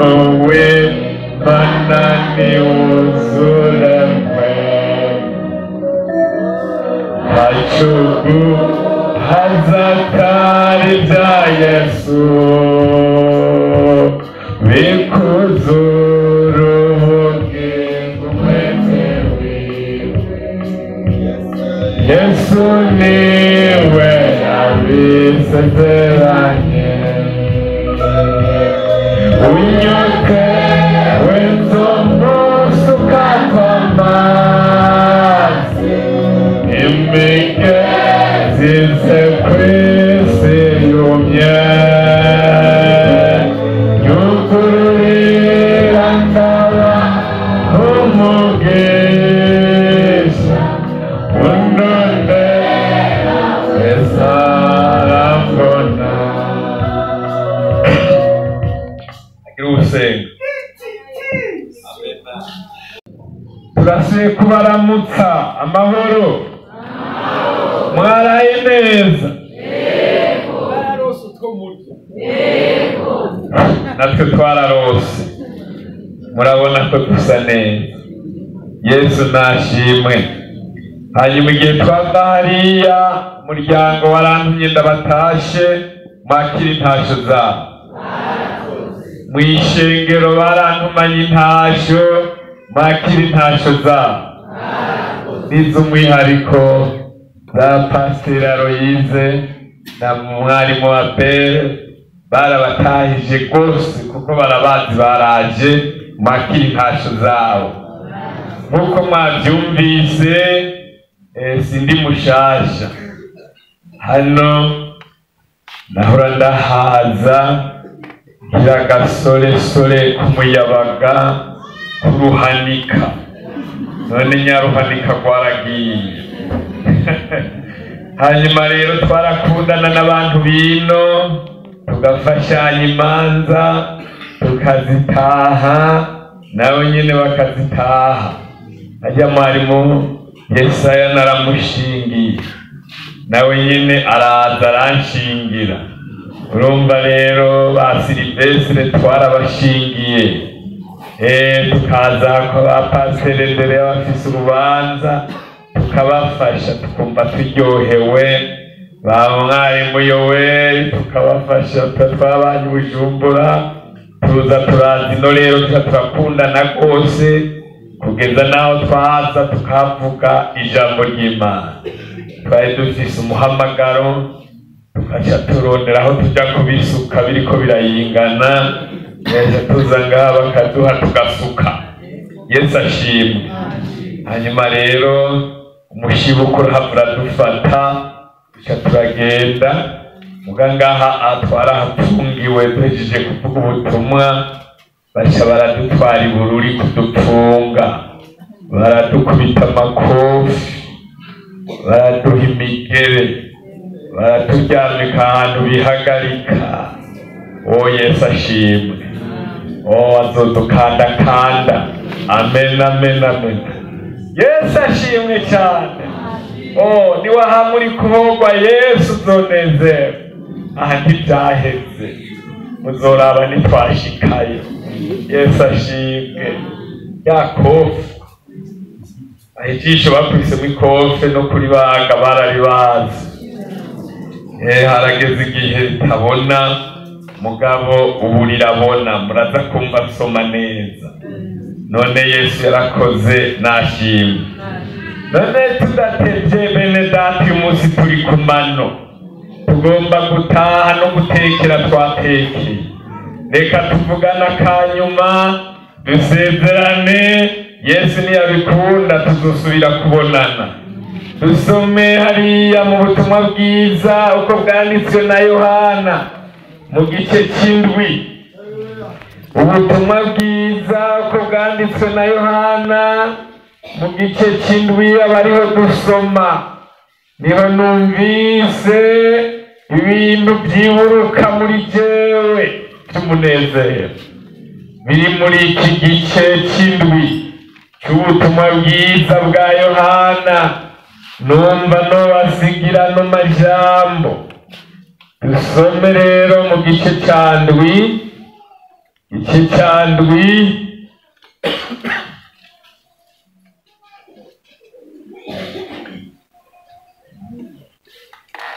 wowe mana niwuzuremwe hacugu hazatari bya Yesu bikuzura ubugingo umwemewe Yesu niwe abisezeranye unyote wenzomusuka kw'amazi imigezi ze kw'isi yumye nyugururira ndaba umugisha undondera esarambona usenga turasiye kubaramutsa amahoro mwaraye neza natwe twararose murabona ko dusa neza Yesu nashimwe hanyuma igihe twava hariya umuryango warantumye ndabatashe mwakira intasho zabo mw'ishengero barantumanye intasho mwakira intasho zabo n'iz'umwihariko za Pasiteri Aloyize na mwarimu wa Bere barabatahije rwose kuko barabazi baraje mwakira intasho zabo nk'uko mwabyumvise sindi mushasha hano nahora ndahaza gasore kumuyabaga kuruhanika none nyaruhanika gwaragiye hanyuma rero twarakundana n'abantu bino tugafashanya imanza tukazitaha nabo nyene bakazitaha ajya mwarimu Yesaya naramushingiye nawe nyene araza aranshingira urumva rero ba Silvestre twarabashingiye tukaza ko ba Pasiteri mbere bafise urubanza tukabafasha tukumva turyohewe ba mwarimu yowe tukabafasha twabanye Bujumbura tuza turazi no rero turakundana rwose kugeza naho twaza tukavuga ijambo ry'Imana twari dufise umuhamagaro tukaca turondera aho tujya kubisuka biriko birayingana yaje tuza ngaha bakaduha tugasuka Yesu ashimwe hanyuma rero umushibuko urahava dufata tuca turagenda muga ngaha atwara hafungiwe duhejeje kuvuga ubutumwa baca baradutwara ibururi kudupfunga baradukubita amakofi baraduha imigere baraturyamika ahantu bihagarika Yesu ashimwe azodukandakanda amen amen amen Yesu ashimwe cyane niwaha muri kuhogwa Yesu uzonezerwa aha ntibyaheze muzoraba nitwashikayo Yesu ashimwe yakofi ijisho bakwisemo ikofe no kuri baga bararibazi harageze igihe ritabona mugabo ubu rirabona muraza kumva soma neza none Yesu yarakoze nashimwe none tudatevye bene data uyu munsi turi ku mano tugomba gutaha no gutekera twatekeye reka tuvugana kanyuma dusezerane Yesu niyabikunda tuzosubira kubonana dusome hariya mu butumwa bwiza uko bwanditswe na Yohana mu gice c'indwi ubutumwa bwiza uko bwanditswe na Yohana mu gice c'indwi abariho dusoma niho numvise ibintu byiburuka muri jewe cy'umunezero biri muri iki gice c'indwi cy'ubutumwa bwiza bwa Yohana numva nobasigira no majambo dusome rero mu gice ca ndwi igice cya ndwi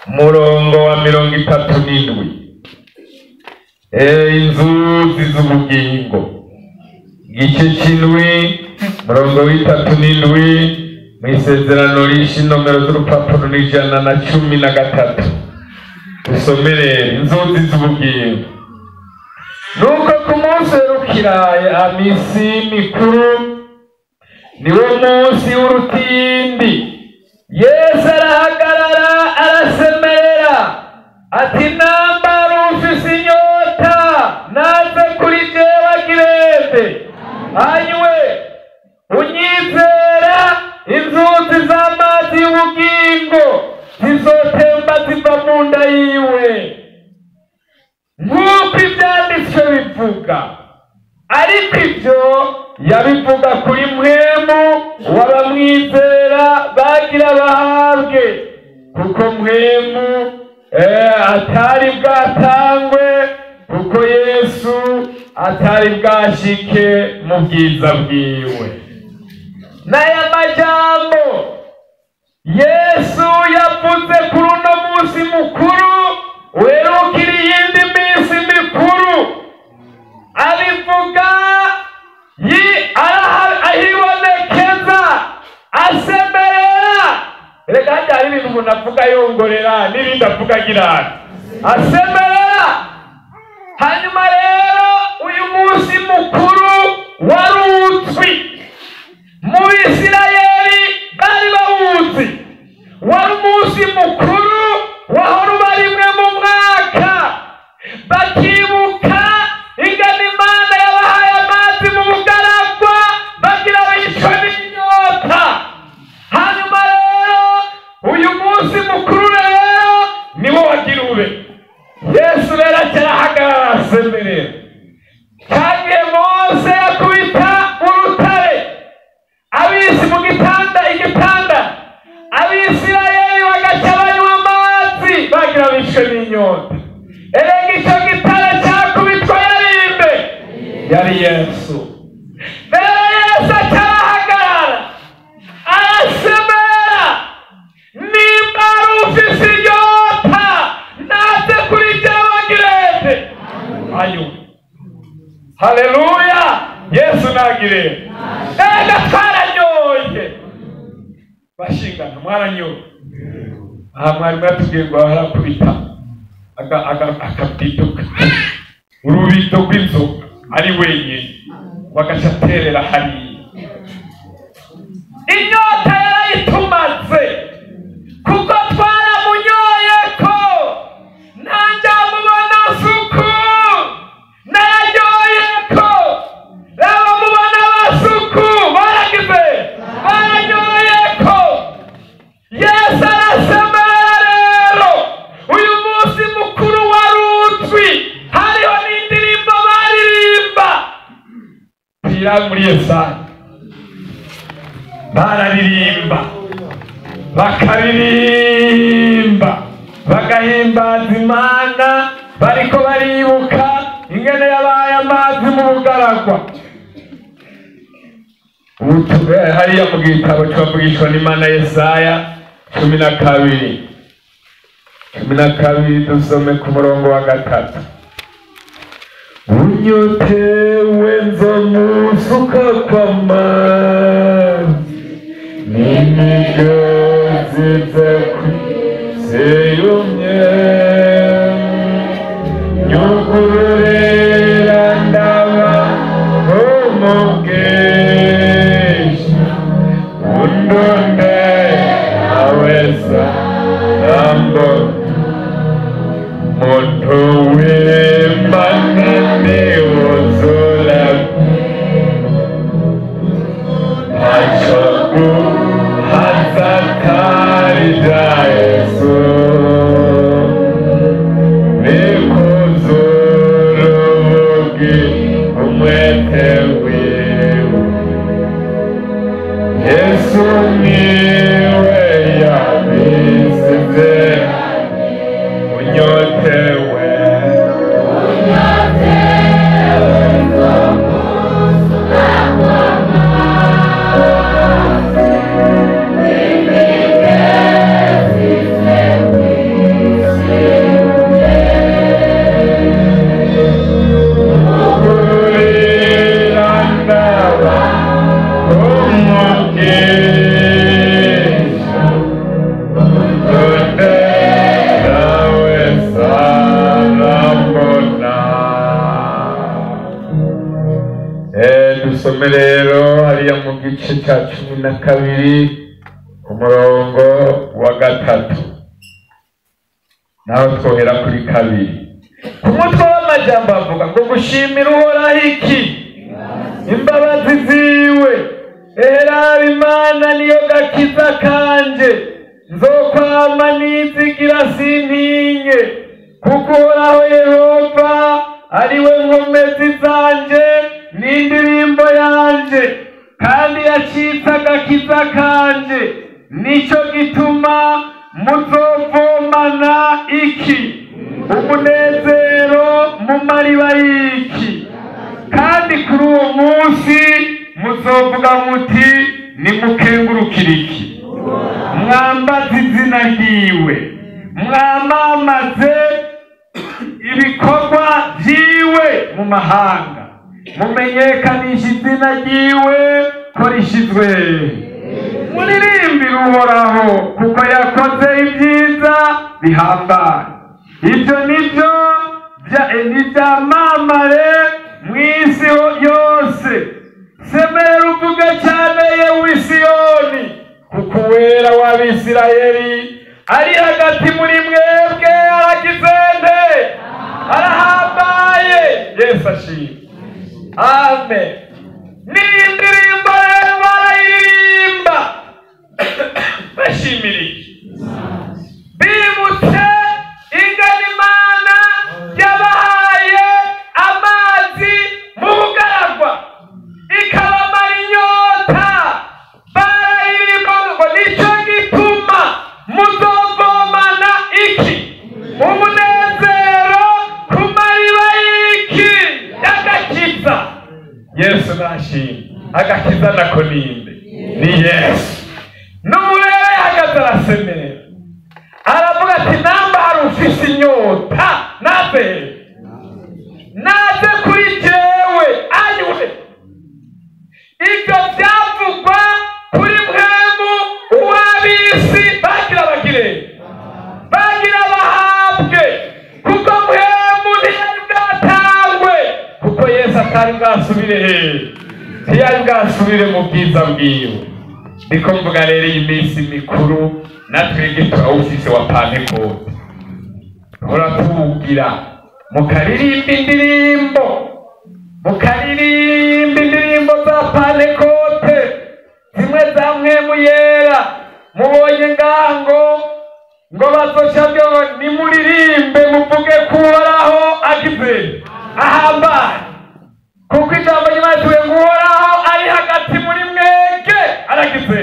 murongo wa 37 inzuzi z'ubugingo igice cy'indwi murongo w'37 mu isezerano rishi nomero z'urupapuro n'113 dusomere inzuzi z'ubugingo. Nuko ku munsi w'urukiraye amisi mikuru niwo munsi w'urutindi Yesu arahagarara arasemerera ati nambara ufise inyota naze kuri jewe agirende anywe unyizera inzuzi z'amazi y'ubugingo zizotemba ziva mu nda yiwe nk'uko ibyanditswe bivuga. Ariko ibyo yabivuga kuri mwemu w'abamwizera bagira bahabwe, kuko mwemu atari bwatangwe, kuko Yesu atari bwashike mu bwiza bwiwe. N'aya majambo Yesu yavuze kuri uno munsi mukuru werukira iyindi minsi mikuru, abivuga ahibonekeza asemerera. Reka hajya hari ibintu umuntu avuga yongorera n'ibindi avuga girana asemerera. Hanyuma rero uyu munsi mukuru warutswi mu Isirayeli bari bawuzi, wari umunsi mukuru wahora uba rimwe mu mwaka, bakibuka ingano Imana yabahaye amazi mu bugaragwa bagira bicwa n'inyota. Hanyuma rero uyu munsi mukuru rero niwo wagira ube. Yesu rero arahagarara asemerera. Cyagiye Mose yakubita urutare, abisi mu igitanda Abisirayeli bagaca banywa amazi bagira bicwe n'inyota. Erega icyo gitare cyakubitwa yarimbe yari Yesu. Rero Yesu arahagarara arasemerera, nimba ufise inyota naze kuri jewe agirende anywe. Haleluya, Yesu nagirende. Erega twaranyoye bashingana, mwaranyoye. Aha mwari mwatubwiye ngo harakubita akabido urubido rw'inzoga ari wenyine bagaca aterera hariya. Inyota yarayitumaze kuko twaramunyoye ko ntanjamubona suku nararyoye ko abamubona basuku baragize baranyoye ko. Yesu arasemerera rero uyu munsi mukuru warutswi. Hariho n'indirimbo baririmba muri Yesaya, bararirimba bakaririmba bagahimbaza Imana, bariko baribuka ingene yabaye amazi mu bugaragwa. Hariya mu gitabo cyavugishwa n'Imana Yesaya 12 dusome ku murongo wa 3. Unyotewe nzomusuka kw'amazi n'imigozi zeyumye, nyugururira ndaba umugisha undonde aweza nambo muntu w'Imana niwuzula achogu hazatarija Yesu nikuzurugi umwete wiwe. Yesu niwe yabisize unyotewe dusome rero hariya mu gice cya 12 umurongo wa 3 naho twohera kuri 2. ku mutwe w'amajambo avuga ngo gushimira Uhoraho iki imbabazi ziwe ehera Imana niyo gakiza kanje nzokwama nizigira sintinye kuko Uhoraho Yehova ariwe nkomezi zanje n'indirimbo yanje kandi yacitse agakiza kanje nico gituma muzovomana iki umunezero mu mariba y'iki kandi kuri uwo munsi muzovuga muti nimukengurukire iki mwambaze izina ryiwe mwamamaze ibikorwa byiwe mu mahanga mumenyekanisha izina ryiwe ko rishizwe muririmbire Uhoraho kuko yakoze ibyiza bihambaye ibyo nibyo nibyamamare mu isi yose semera uvuge cyane yewe Siyoni kuko Uwera w'Abisirayeli ari hagati muri mwebwe aragize nte arahambaye Yesu ashimwe amen n'indirimbo rero barayiririmba bashimira iki bibutse ingano Imana yabahaye amazi mu bugaragwa ikabamara inyota barayiririmba ngo nicyo gituma muzovomana iki umunezero ku mariba y'iki y'agakiza Yesu nashimye agakiza nako ninde ni Yesu n'umurebe yahagaze arasemera aravuga ati namba hari ufise inyota naze kuri jewe anywe ibyo byavugwa kuri mwemu uw'abisi bagira bahabwe kuko mwemu ntiyari bwatangwe kuko Yesu atari bwasubire ntiyari bwasubire mu bwiza bwiwe niko mvuga rero iyi minsi mikuru natwebwe turawufise wa Pentekote tuwugira mukaririmba indirimbo za Pentekote zimwe za Mpwemu Yera mubonye ngaho ngo bazoca nimuririmbe muvuge ko Uhoraho agize ahambaye kuko ijambo ry'Imana tuwe ngo Uhoraho ari hagati muri mwebwe aragize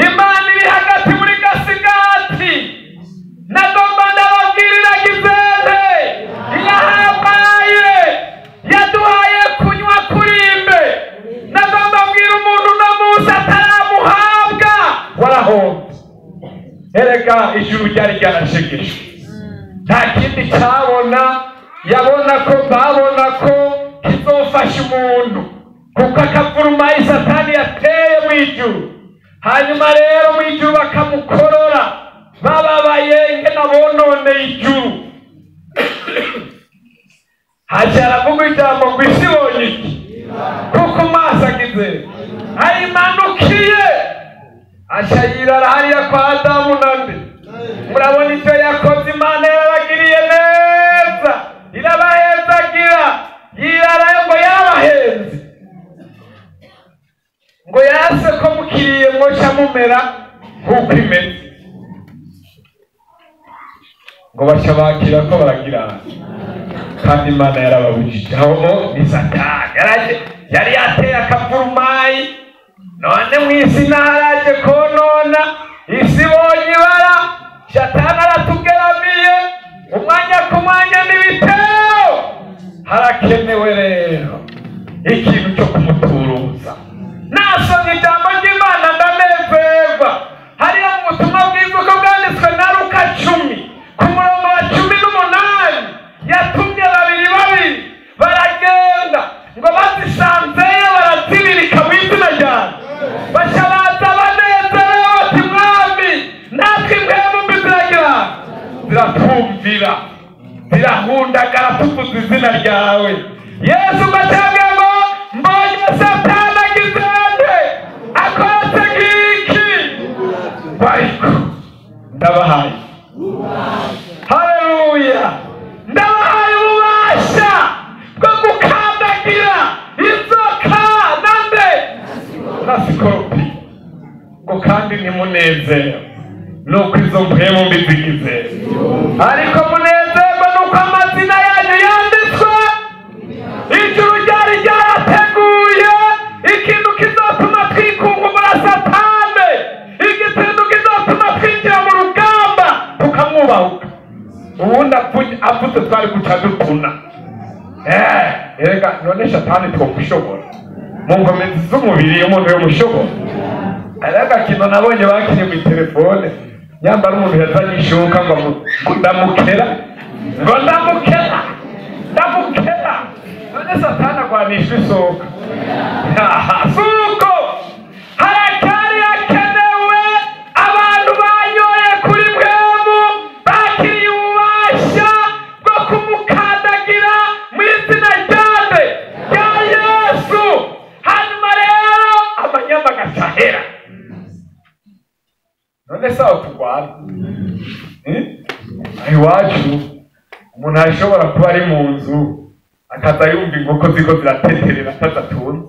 Imana iri hagati muri Gasigati nagomba ndababwira iragize yahambaye yaduhaye kunywa kurimbe nagomba mbwira umuntu no munsi ataramuhabwa warahomba erega ijuru ryari ryarashegeshwe nta kindi babona ko kizofasha umuntu kuko akavurumayi Satani yateye mu ijuru hanyuma rero mu ijuru bakamukorora bababaye nabonone ijuru haje aravuga ijambo ngo isi ibonye iki kuko maso agize ayimanukiye ashayirara hariya kwa Adamu nande murabona icyo yakoze Imana yarabagiriye neza irabahezagira yirarayo ngo yabahenze ngo yase ko mukiriye mwoca mumera nk'uko imeze ngo baca bakira ko baragirana kandi Imana yarababujije aho ni Satani yari yateye akavurumayi none mu isi naharaje konona isi bonye ibara Satani aratugeramiye umwanya ku mwanya n'ibitero harakenewe rero ikintu cyo kumuturuza nasomye ijambo ry'Imana ndanezerwa hariya mu butumwa bwiza uko bwanditswe na Luka 10 ku murongo wa 18 yatumye babiri baragenda ngo bazisanzeyo barazibirika mu izina ryawe bashabaza banezerewe bati mwami natwe Mpwemu mbi ziratumvira zirahundagara tuvuza izina ryawe Yesu batanga ngo munezero nuko izo mpwemu mbi zigize, ariko munezerwa nuko amazina yanyu yanditswe ijuru ryari ryarateguye ikintu kizotuma twikungumura Satani, igitindu kizotuma twinjira mu rugamba tukamwubahuka. Ubundi avuze twari guca dutuna. Erega none Satani twomushobora mu nkomezi z'umubiri y'umuntu yomushobora. Arega kino nabonye bakinye mu telefone nyambara umuntu yazanye ishuka ngo ndamukera none Satani agwanisha isoka. Suko harakari hakenewe abantu banyoye kuri mpwemu bakiriye ububasha bwo kumukandagira mu izina ryande rya Yesu, hanyuma rero amanyama agacahera. None sawa turwana iwacu umuntu ashobora kuba ari mu nzu akaza yumva inkoko ziko zirateterera atazatunze,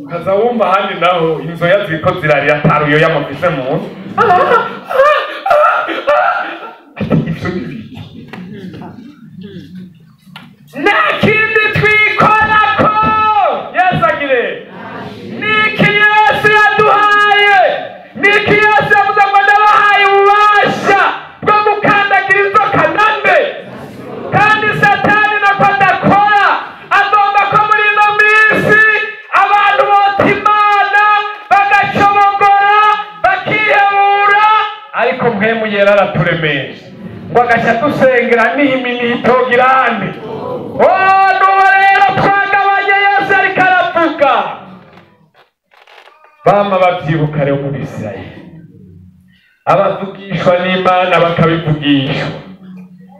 ukaza wumva ahandi naho inzoya ziko zirarira ataruyo yamufise mu nzu. Nta kindi twikorako Yesu agire, niki Yesu yaduhaye, niki Yesu yavuze ngo ndabahaye ububasha bwo gukandagira inzoka nambe. Kandi Satani nako adakora, agomba ko muri ino minsi abantu bota Imana bagacobogora bakihebura, ariko mpwemu yera araturemesha ngo agaca dusengera n'imini itogirane. Nuwo rero twagabanye Yesu ariko aravuga. Bama bavyibuka rero muri Isirayeli abavugishwa n'Imana bakabivugishwa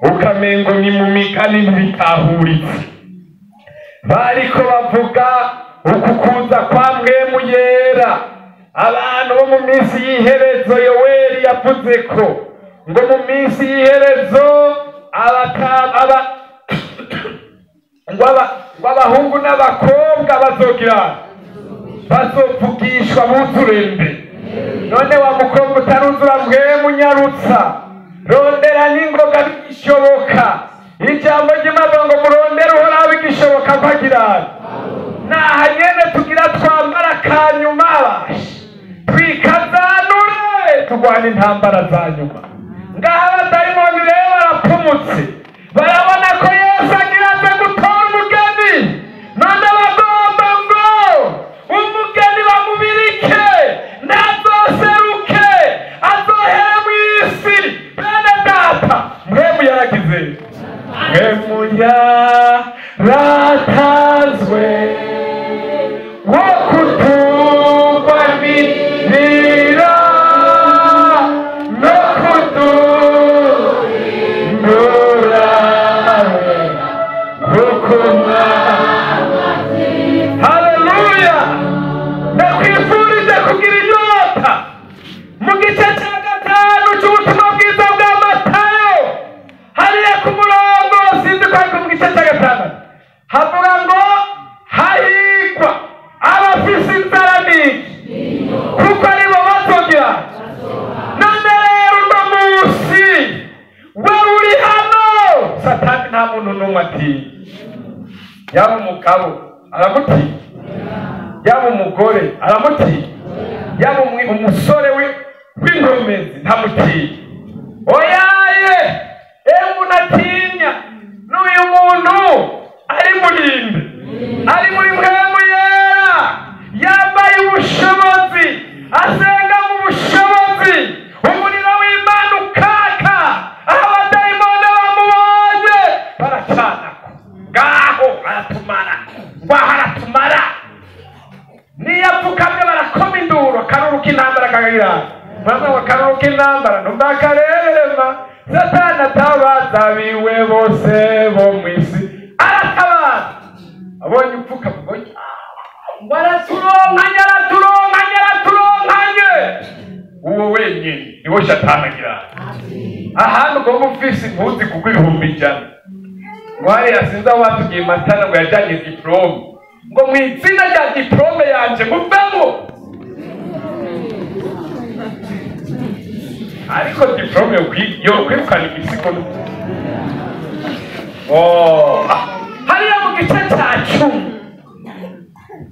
ukamengo ni mu migani ntibitahuritse, bariko bavuga ukukuza kwa mpwemu yera. Abantu bo mu minsi y'iherezo Yoweli yavuze ko ngo mu minsi y'iherezo abahungu n'abakobwa bazovugishwa buzurembe. None wa mukobwa utaruzura mpwemu nyarutsa, rondera n'ingoga bigishoboka. Ijambo ry'Imana ngo murondere uhoraho bigishoboka ko agira naha nyene tugira twambara kanyuma twikazanure turwana intambara za nyuma. Ngaha abadayimoni rero barapfumutse barabona ko Yesu agira aze gutora umugeni, none bagomba ngo umugeni bamubirike ntazoseruke azohere mu isi. Bene data mpwemu yaragize, mpwemu yaratanzwe wo kutugwanirira no kutundura kukumwa. Haleluya! Ndakwifurije kugira inyota mu gice cya 5 cy'ubutumwa bwiza bwa Matayo, hariya ku murongo sinzi kwandika mu gice cya 5 havuga ngo hahirwa abafise inzara niki kuko aribo bazogira. None rero uno munsi we uri hano, Satani nta muntu n'umwe atinya. Yaba umugabo aramutinya, yaba umugore aramutinya, yaba umusore w'inkomezi ntamutinya. Oyaye umuntu atinya n'uyu muntu ari murinde, ari muri mpwemu yera, yambaye ubushobozi, asenga mu bushobozi, umuriro w'Imana ukaka. Aho abadayimoni bamubonye baracana ngaho aratumara, ngaho aratumara. Niyo apfukamye barakoma induru, akaruru k'intambara kakagira bamwe akaruru k'intambara ntumbakarerema. Satani atabaza abiwe bose bo mu isi aratabaza. Abonye upfuka mugoye baraturonkanye uwo wenyine niwo Satani agira. Ahantu ngo mufisi impuzi kuko 1,000 ngo hari yasinze aho batugiye Matana ngo yajyanye diplome ngo mu izina rya diplome yanje muvemo. Ariko diplome yo kwirukana igisigo hariya mu gice cya 10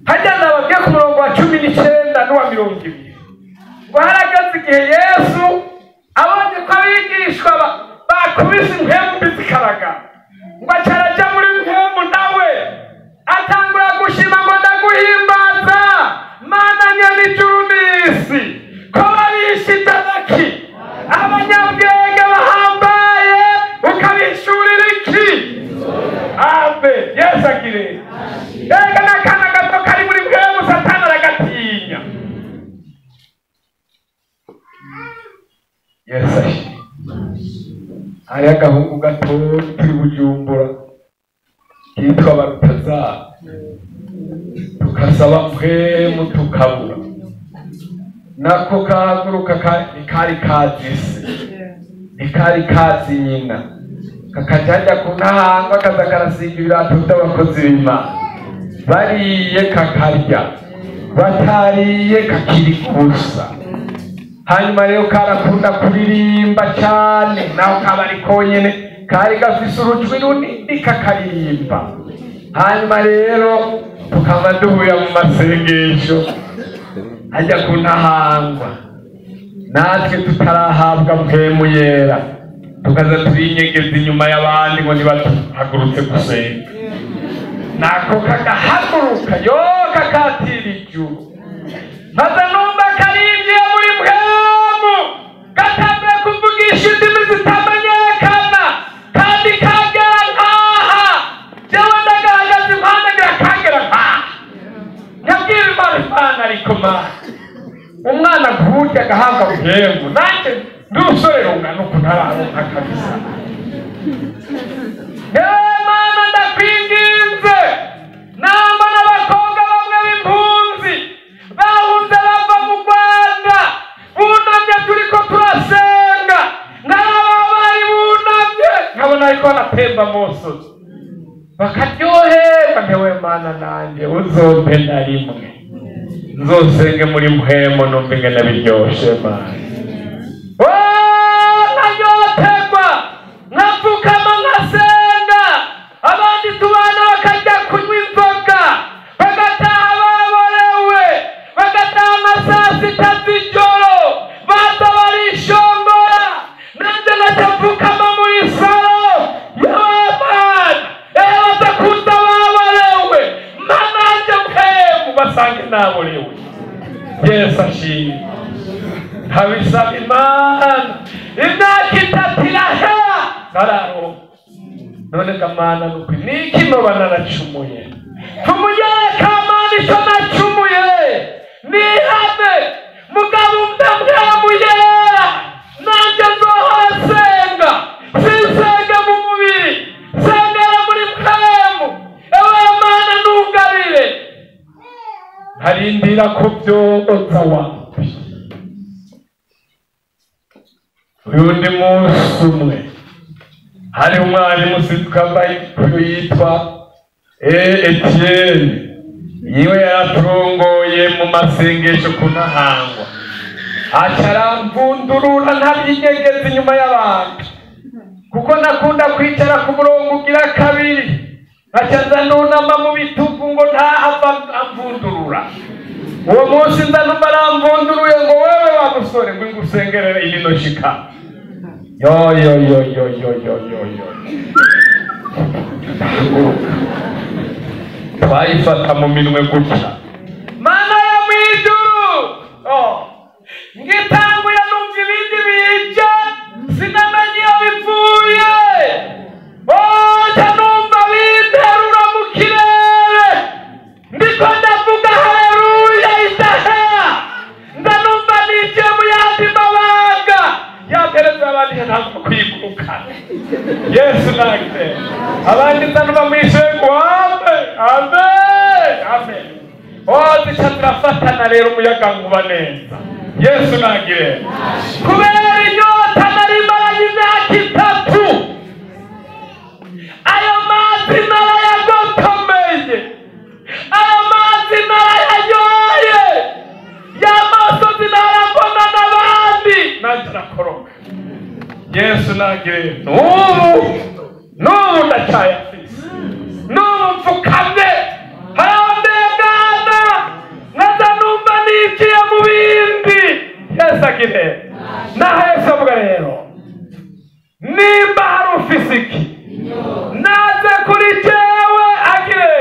hajya nababwiye ku murongo wa 19 n'uwa 20 ngo haragaze igihe Yesu abonye ko abigishwa bakubise impemu zikaraga ngo acaraja muri mpemu nawe atangura gushima ngo ndaguhimbaza Mana nyamijuru n'isi ko barishita baki abanyabwenge bahambaye ukabishurira iki. Amen. Yesu agire ega n'akana gato kari muri mpemu Satani aragatinya. Yesu ashimwe. Hari agahungu gato turi Bujumbura kitwa Barutazara, tukasaba mpemu tukabura, nako kahaguruka kari kazise ikari kazi nyina kakajya ku ntahanga kaza karasiga ibirato by'abakozi b'Imana, bariye kakarya batariye kakiri kusa. Hanyuma rero karakunda kuririmba cyane, naho kabari konyene kari gafise urujwi runini kakaririmba. Hanyuma rero tukaba duhuye mu masengesho hajya ku ntahangwa, natwe tutarahabwa mpemu yera tukaza turinyegeza inyuma y'abandi ngo ntibahagurutse gusenga. Nako kagahaguruka yo kakatira ijuru, maze numva karinjiye muri mpemu gatanguye kuvugisha indimi zitamenyekana kandi kagera nkaha jewe ndagahagaze impande ngira kagera nkaha nyabwira Imana ariko Mana umwana kurya agahabwa mpemu nanjye ndusore rungana uku ntararonka kabisa. Mana ndakwinginze namba n'abakobwa bamwe b'impunzi bahunze bava mu Rwanda bunamye turiko turasenga nk'aba bari bunamye nkabona ariko banatemba amosozi bakaryoherwa. Ntewe Mana nanjye uzompe na rimwe nzosenge muri mpemu numva ingene biryoshe Mana. Nkanyoterwa nkapfukama nkasenga, abandi tubana bakajya kunywa inzoga bagataha baborewe, bagataha amasaha 6 z'ijoro baza barishongora, nanjye ngaca mfukama muri salo y'Imana baza kuza baborewe nanjye mpemu basange naborewe. Yesu ashimwe. Habisaba Imana imyaka 3 irahera nararonka, none Mana nukuri niki noba naracumuye tumuyeka Mana icyo nacumuye nihane mugabo mpemu yera nanjye nzohasenga sinsenga mu mubiri sengera muri mpemu. Ewe Mana nungabire harindira ko byoza wapi. Uyundi munsi umwe hari umwarimu sikambaye yitwa Etienne, yiwe yaraturongoye mu masengesho ku ntahangwa acaramvundurura ntabyigegeza inyuma y'abantu kuko nakunda kwicara ku murongo ugira kabiri nkaca nunama mu bitugu ngo ntahava amvundurura. Uwo munsi ndanuma aramvunduruye ngo wewe wa musore ngo ngusengerere irino shika yo twayifata mu minwe gutya. Mana yo mwijuru ngitanguye numva ibindi bije sinamenye iyo bivuye numva binterura mu kirere ndiko ndavuga haleluya idahera, ndanumva nije mu yandi mabanga yatereza abandi ntabwo kwiguruka. Yesu nagire abandi ndanumva mwishengo amen. Zica turafatana rero umuyaga nkuba neza. Yesu nagire kubera inyota nari maranye imyaka 3 ayo mazi narayagotomeye, ayo nagire n'ubu ndacyayafise n'ubu mfukamye harandengana nkaza numva nigiye mu bindi. Yesu agire naho Yesu avuga rero nimba hari ufise iki naze kuri jewe agire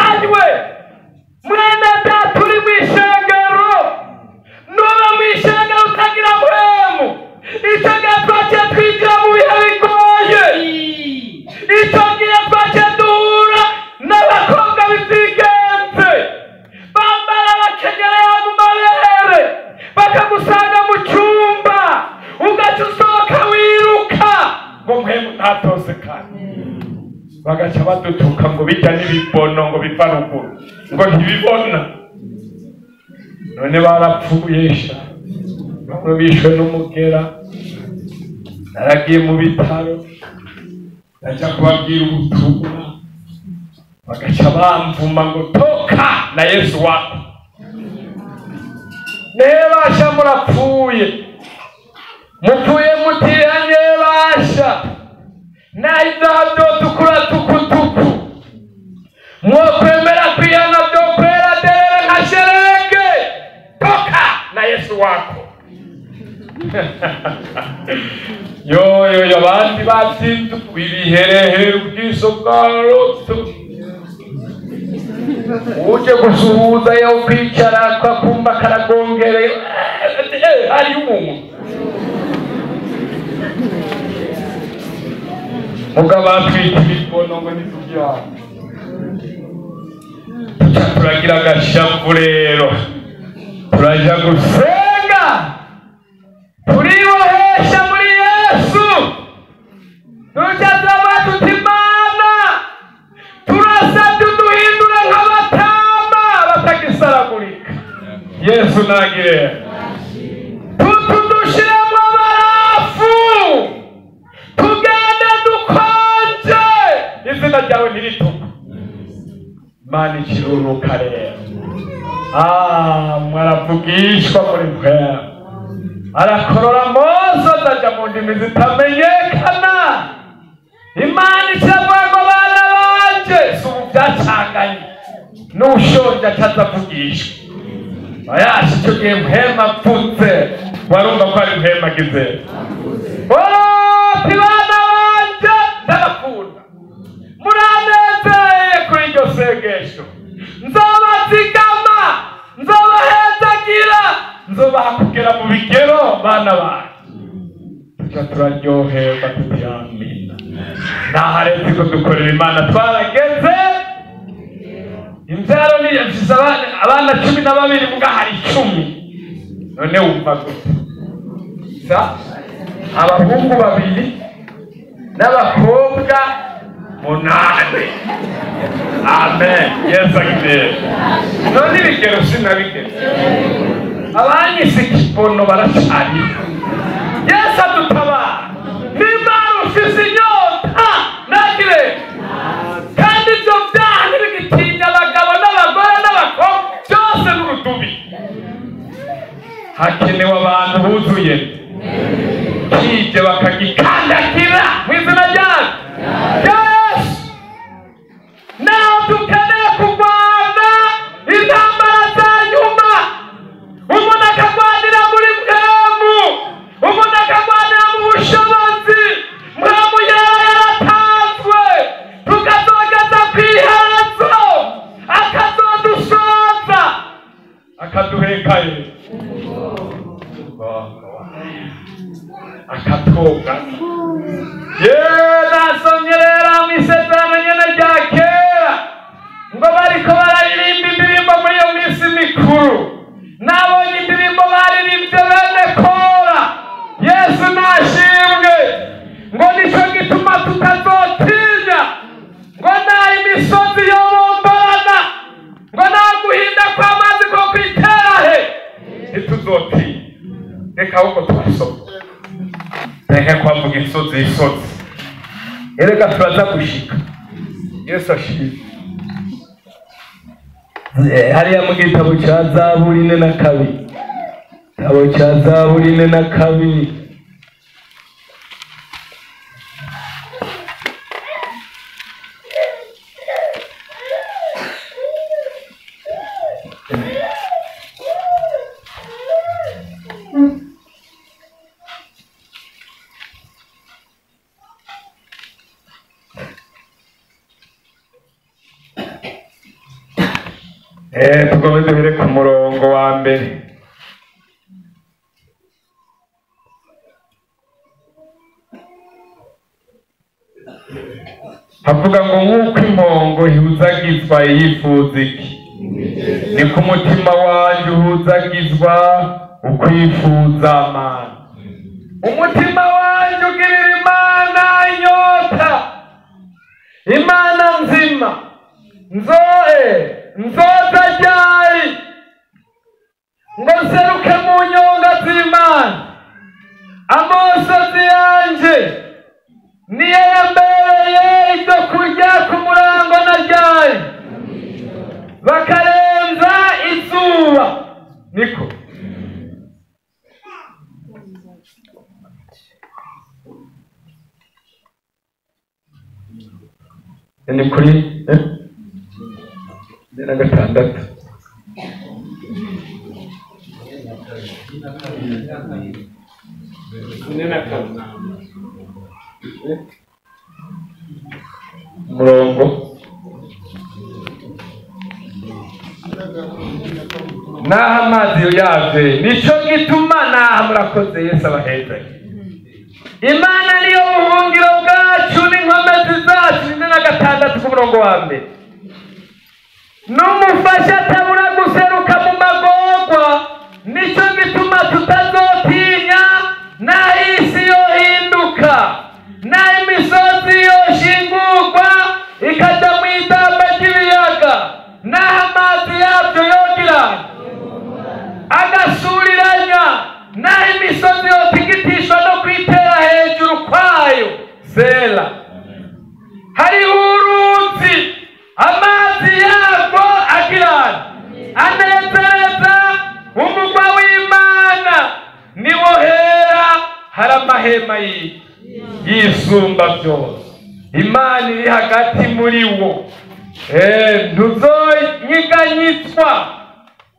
anywe. Mwene data uri mw'ishengero nuba mw'ishengero utagira mpwemu, ico gihe twaciye twinjira mu bihe bigoye, ico gihe twaciye duhura n'abakobwa b'ivyigenze bambara bakenyereye mu mabere bakagusanga mu cumba ugaca usohoka wiruka ngo mpwemu ntatosekane, bagaca badutuka ngo bijya n'ibibono ngo biva ruguru ngo ntibibona. None barapfuyesha bamwe bishwe n'umugera. Naragiye mu bitaro ndaja kubabwira ubutumwa bagaca bamvuma ngo toka na Yesu wako. Nebasha murapfuye mupfuye mutiranye basha naidado tukura tukutuku mwokwemera kwihana byo kwera derere nka shereke toka na Yesu wako. Yo abandi batsinze ibiherehere ubwiso bwa roto uje gusuhuza yo kwicara kwa kumba karagongere ari umuntu mugabo atwita ibibono ngo nitubyaha. Turagira agashavu rero turaja gusenga turibohesha muri Yesu tucazaba tutimana turasabye uduhindure nk'abatama batagisaragurika. Yesu nagire tutudushiremo barafu tugende dukonje izina ryawe ntirituka. Imana ikiruruka rero mwaravugishwa muri mpwemu arakorora Mose azaja mu ndimi zitamenyekana. Imana iravuga ngo bana banje si ubu byacanganye n'ushonje atazavugishwa. Bayasha icyo gihe mpwemu apfutse warumva ko ari mpwemu agize ati bana banje ndabakunda muranezeye kuri iryo sengesho nzobazigama nzobahezagira nzobaha kugera mu bigero bana banje. Turaryoherwa tuti amina. Naha rero turiko dukorera Imana twarageze imvyaro niyafise abana 12 muga hari 10. None wumva gute abahungu 2 n'abakobwa 8. Amen. Yesu agire none ibigero sinabigeze abanyise ikibono baracari. Yesu adutabara nimba ufise inyota nagire kandi ibyo byaha ntibigitinya abagabo n'abagore n'abakobwa byose n'urudubi. Hakenewe abantu buzuye kije bakagikandagira mu izina ryawe Yesu. Naho dukeneye kurwana intambara za nyuma, umuntu akagwanira muri mpwemu, umuntu akagwanira mu bushobozi. Mpwemu yaratanzwe tukazogeza kw'iherezo akazodusoza akaduhekaye akatoga. Nasomye rero mw'isezerano nyene rya kera ngo bariko bararirimba indirimbo muri iyo minsi mikuru. Nabonye indirimbo baririmbye bene Kora. Yesu nashimwe ngo nico gituma tutazotinya ngo naho imisozi yobomborana ngo naho guhinda kw'amazi ko kwitera he ntituzotinya. Reka ahubwo tubasome reka kwavuga insozi erega turaza gushika. Yesu ashimwe. Hariya mu gitabo cya Zaburi 4:2 igitabo cya Zaburi 4:2 tugomba duhere ku murongo wa mbere. Havuga ngo nk'uko impongo ihuzagizwa yifuza iki, niko umutima wanjye uhuzagizwa ukwifuza Mana. Umutima wanjye ugirira Imana inyota, Imana nzima. Nzoza ryari ngo nseruke mu nyonga z'Imana? Amosozi yanje niyo yambereye ibyo kurya ku murango na ryari, bakarenza izuba. Niko ni kuri na gatandatu. Murongo naho amazi yave, nico gituma naho murakoze. Yesu abaheza. Imana niyo buhungiro bwacu n'inkomezi zacu. Ni na gatandatu ku murongo wa mbere. N'umufasha atabura guseruka mu magorwa, nico gituma tutazotinya naho isi yohinduka, naho imisozi yoshingurwa ikaja mu idamba ry'ibiyaga, naho amazi yabyo yogira agasuriranya, naho imisozi yotigitishwa no kwitera hejuru kwayo. Sela. Hariho uruzi amazi yarwo agirana anezereza umugwa w'Imana, niwo hera hari amahema yisumba byose. Imana iri hagati muri wo, ntuzonyiganyitswa.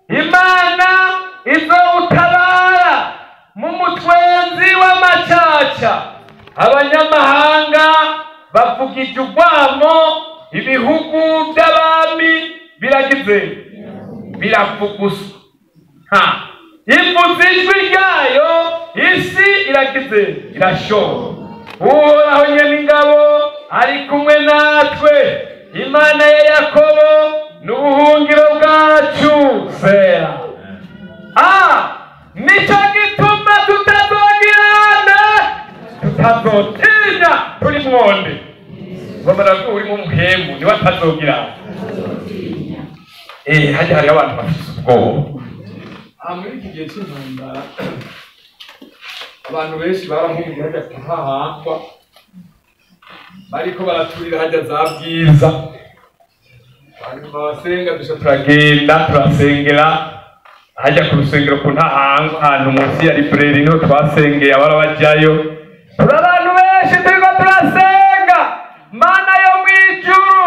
Imana izowutabara mu mutwenzi w'amacaca. Abanyamahanga bavugije urwamo, ibihugu by'abami biragize biravuguswa. Ivuze ijwi ryayo, isi iragize irashora. Uhoraho Nyeningabo ari kumwe natwe, Imana ya Yakobo n'ubuhungiro bwacu. Sera. Nico gituma tutazogirana, tutazotinya. Turi mwonde bamara ko uri mu muhemu ni watazogirana. Hajya hari abantu bafite ubwoba. Muri iki gihe cy'intambara abantu benshi barahungiye hajya kuhahakwa, bariko baraturira hajya za Bwiza. Hanyuma basenga dusha turagenda turasengera hajya ku rusengero ku Ntahangwa, ahantu munsi ya libreri niho twasengeye abara bajyayo. Turi abantu benshi turiko turasenga. Mana yo mwijuru,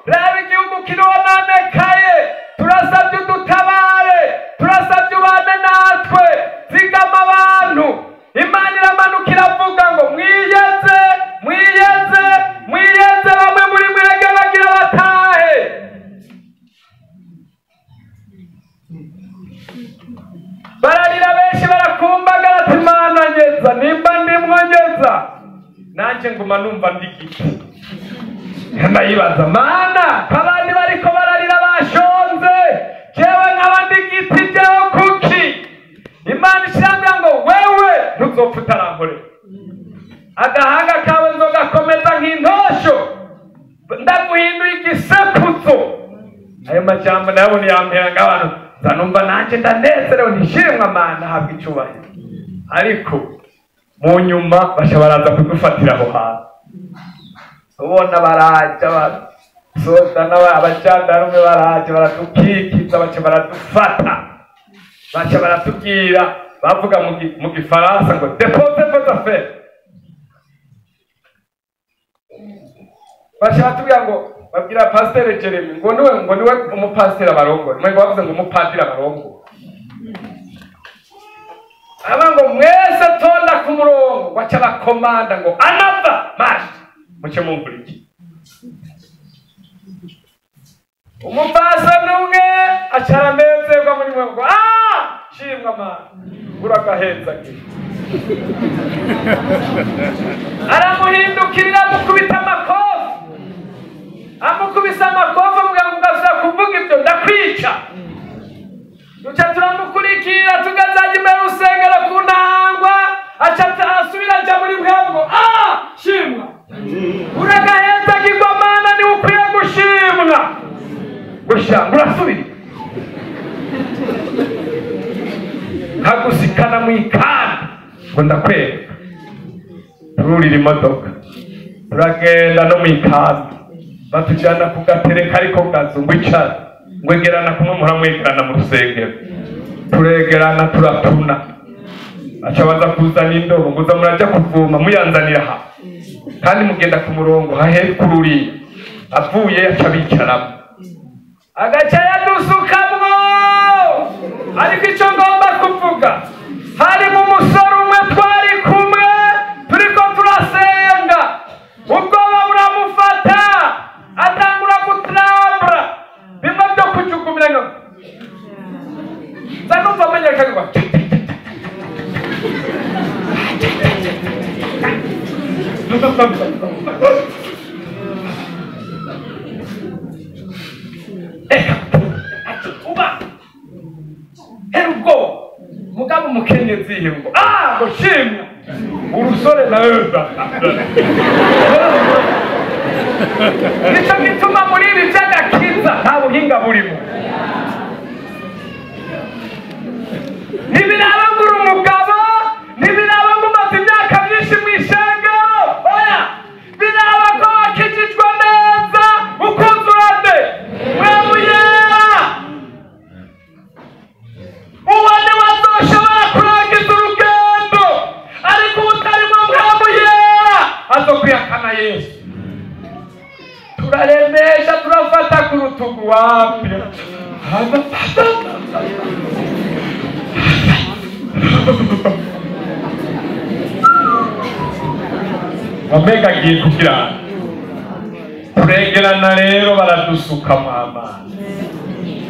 reba igihugu kirononekaye, turasabye udutabare, turasabye ubane natwe, zigama abantu. Imana iramanuka iravuga ngo mwiyeze, mwiyeze, mwiyeze, bamwe muri mwege bagira batahe. Bararira benshi barakumbaga ati Mana ngeza, nimba ndimwo ngeza. Nanje nguma numva ndigiti. Ndayibaza Mana, abandi bariko bararira bashonze, jewe nkaba ndigiti, jewe kuki? Imana ishambya ngo wewe ntuzopfa utarankorera. Agahanga kawe nzogakomeza nk'intosho, ndaguhinduye igisekuzo. Ayo majambo nayo niyampera ng'abantu zanumva nanje ndanezerewe, nishimwa Mana habwa icubahiro. Ariko mu nyuma basha baraza kudufatira aho hantu. Ubona baraja basoza n'abajandarume baraje baratukikiza, baca baradufata, baca baratubwira, bavuga mu gifaransa ngo depose vos affaires. Baca batubwira ngo babwira Pasteur Jeremy ngo niwe umupasiteri abarongora. Mwe bavuze ngo umupadiri abarongora. Aba ngo mwese tonda ku murongo, baca bakomanda ngo anava mashi muce mumvuriki. Umupasiteri umwe acaranezerwa muri mwe ngo shimwa mana uragaheza aramuhindukirira amukubita amakofi amukubisa amakofi avuga ngo ugasubira kuvuga ibyo ndakwica duca turamukurikira tugazaga imbere urusengero ku ntangwa aca asubira aja muri mwe ngo shimwa uragahezagirwa mana niwe ukwiye gushimwa gushanga urasubira nkagusikana mu ikanda ngo ndakwereka tururira imodoka turagenda no mu ikanda batujyana ku gatereka ariko gazo ngo icara ngo egerana kumwe muramwegerana mu rusengero turegerana turatuna aca baza kuzana indobo ngo uza murajya kuvoma muyanzanira aha kandi mugenda ku murongo hahekururiye avuye aca bicaramo agaca yadusukamwo ariko icyo ngomba kuvuga harimo umusore umwe twari kumwe turiko turasenga ubwoba buramufata atangura gutrambura bimwe byo kujukumira ngo zanumva amenyekana uba herugo mugabo mukenyezi ngo ngo shimwa urusore nawe nicyo gituma muri ibi by'agakiza nta buhinga burimo ntibiraba ngo uri umugabo ntibiraba ngo umaze imyaka myinshi mu ishengero oya biraba ko wakijijwe neza ukuzurane mwemuyera uwo ni wazoshobora kurangiza urugendo ariko utarimo mwemuyera azokwihakana Yesu turaremesha turafata ku rutugu wapi wamega agiye kugira turegerana rero baradusuka mu amazi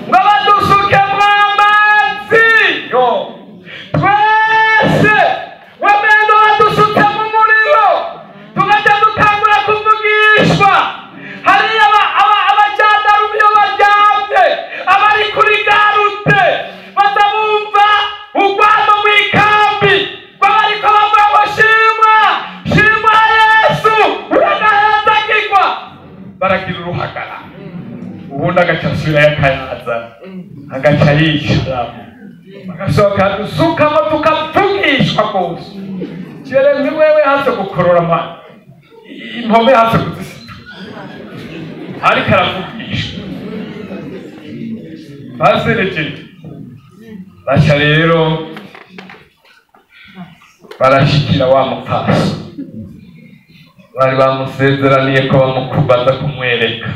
ngo badusuke mu amazi twese wamengo badusutse mu muriro tugajya dutangura kuvugishwa hariya abajandarume iyo baryamye abari kuri garute baza bumva urwamo mu ikambi babariko bavuga ngo shimwa Yesu uragahezagirwa baragira uruhagara ubundi agaca asubira yakayazana agaca yishiramo bagasohoka dusukamo tukavugishwa rwose jeremye wewe haze gukorora impome haze kuzisitura ariko aravugishwa baserekeje baca rero barashikira wa mupasi bari bamusezeraniye ko bamukubaza kumwereka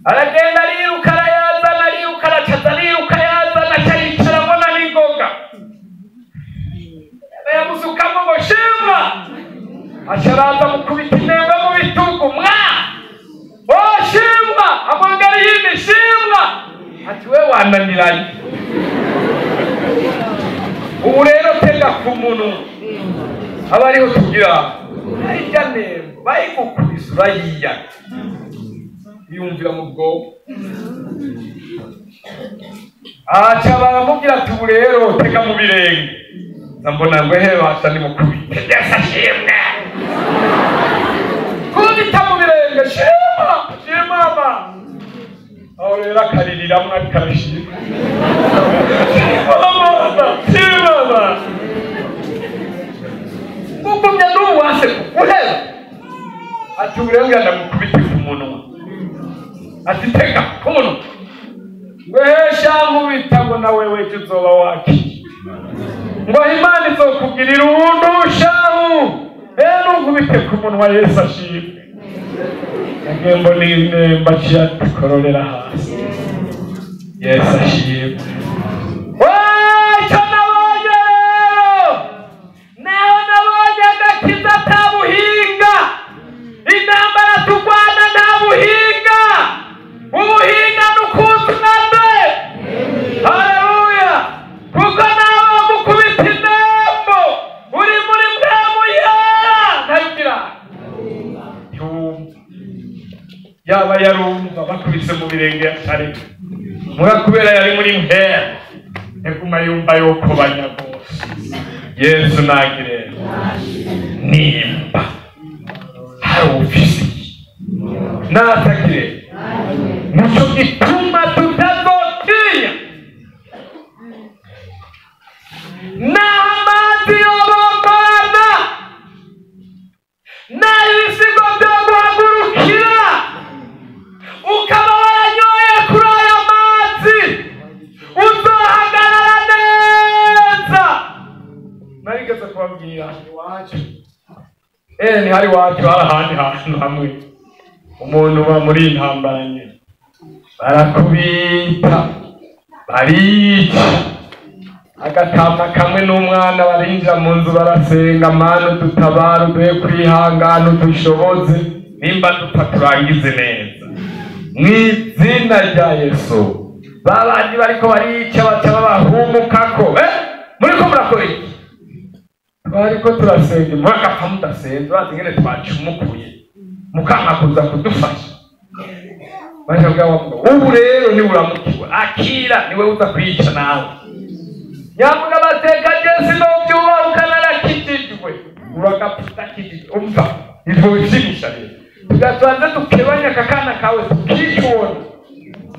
aragenda ariruka arayazana ariruka aracaza ariruka yazana acayicaramo na n'ingoga yamusukamo ngo shimwa acaraza mukubita intebe mu bitugu shimwa amwongera iyindi shimwa ati we wananiranye ubu rero tega ku muntu aba ariho tugira hirya nembo bayigukubise urayiya yumvira mu bwonko aca baramubwira ati ubu rero tega mu birenge mbona ngo he basa nimukubite Yesu ashimwe kubita mu birenge shima aho rero akaririramwo akarishima shima ugumye n'ubu wase kuguhera ati ubu rero ngenda mukubite ku munwa ati tega ku munwa ngo hesha nkubita ngo na wewe ejo uzoba wakije ngo Imana izokugirira ubundushahu nkubite ku munwa Yesu ashimwe agembo n'imba ciyakororera hasi Yesu ashimwe icyo nabonye rero naho nabonye agakiza atabuhinga intambara turwana nta buhinga ubuhinga n'ukuzunane yaba yarumva bakubise mu birenge atari muga kubera yari muri mpera eguma yumva yuko banyagose. Yesu nagire nimba hari ufisi natagire nico gituma tutazotinya n'amazi yobokorana n'ibisigo byo guhagurukira ukaba waranyoye kuri ayo mazi uzohagarara neza. Narigeze kubabwira iwacu ni hari iwacu hari ahandi hantu hamwe umuntu uba muri intambara nyine barakubita barica agatama kamwe n'umwana barinjira mu nzu barasenga mana dutabara uduhe kwihangana udushoboze nimba dupfa turangize neza mu izina rya Yesu. Babandi bariko barica baca babahumukako muriko murakora iki? Twariko turasenga mwagapfa mudasenze urazi ngene twacumukuye mukanka kuza kudufasha. Bashabwa ubu rero ni uramukiwe akira niwe uza kwica nawe nyamuga bateka Yesu no byuba ukanalakitijwe uragapfuta kitijwe umva ivyo bishimisha rero tugatwanze tukebanya kakana kawe tukishona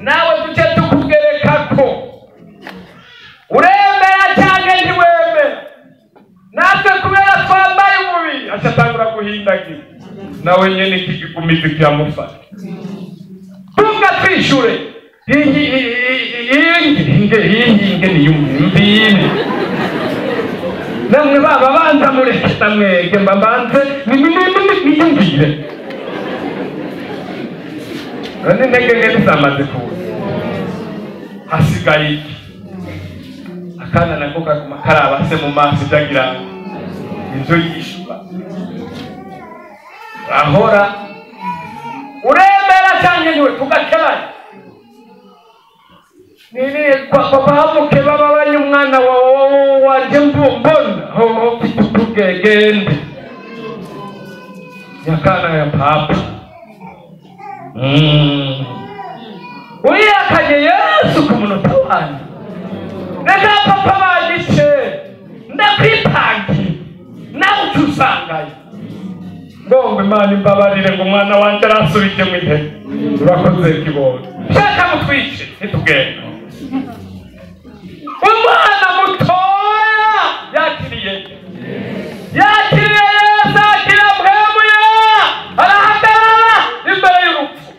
nawe duce tukugerekako uremera cyangwa ntiwemera natwe kubera twambaye umubiri acatangura guhindagira nawe nyene kigigumizi kiramufata tugatwishure inge niyumvire namwe baba banza mureketa mwege mbabanze niyumvire none ntege ngene zamaze kuza hasigaye iki akana nako kaguma karaba se mu maso byagira inzo yishuka ahora uremera cyane niwe tugakebanya nini kwa bamuke baba banye umwana wanje mbona ho kugegende yakana ya papa uyakaje Yesu ku munota wanjye nega papa bagice ndakwitangi nawe ucusangaye ngombe Imana imbabarire ngo umwana wanje arasubije mu intege urakoze kibondo shaka mutwice nitugenda umwana mutoya yakiriye Yesu akira mwemuye arahagarara imbere y'urupfu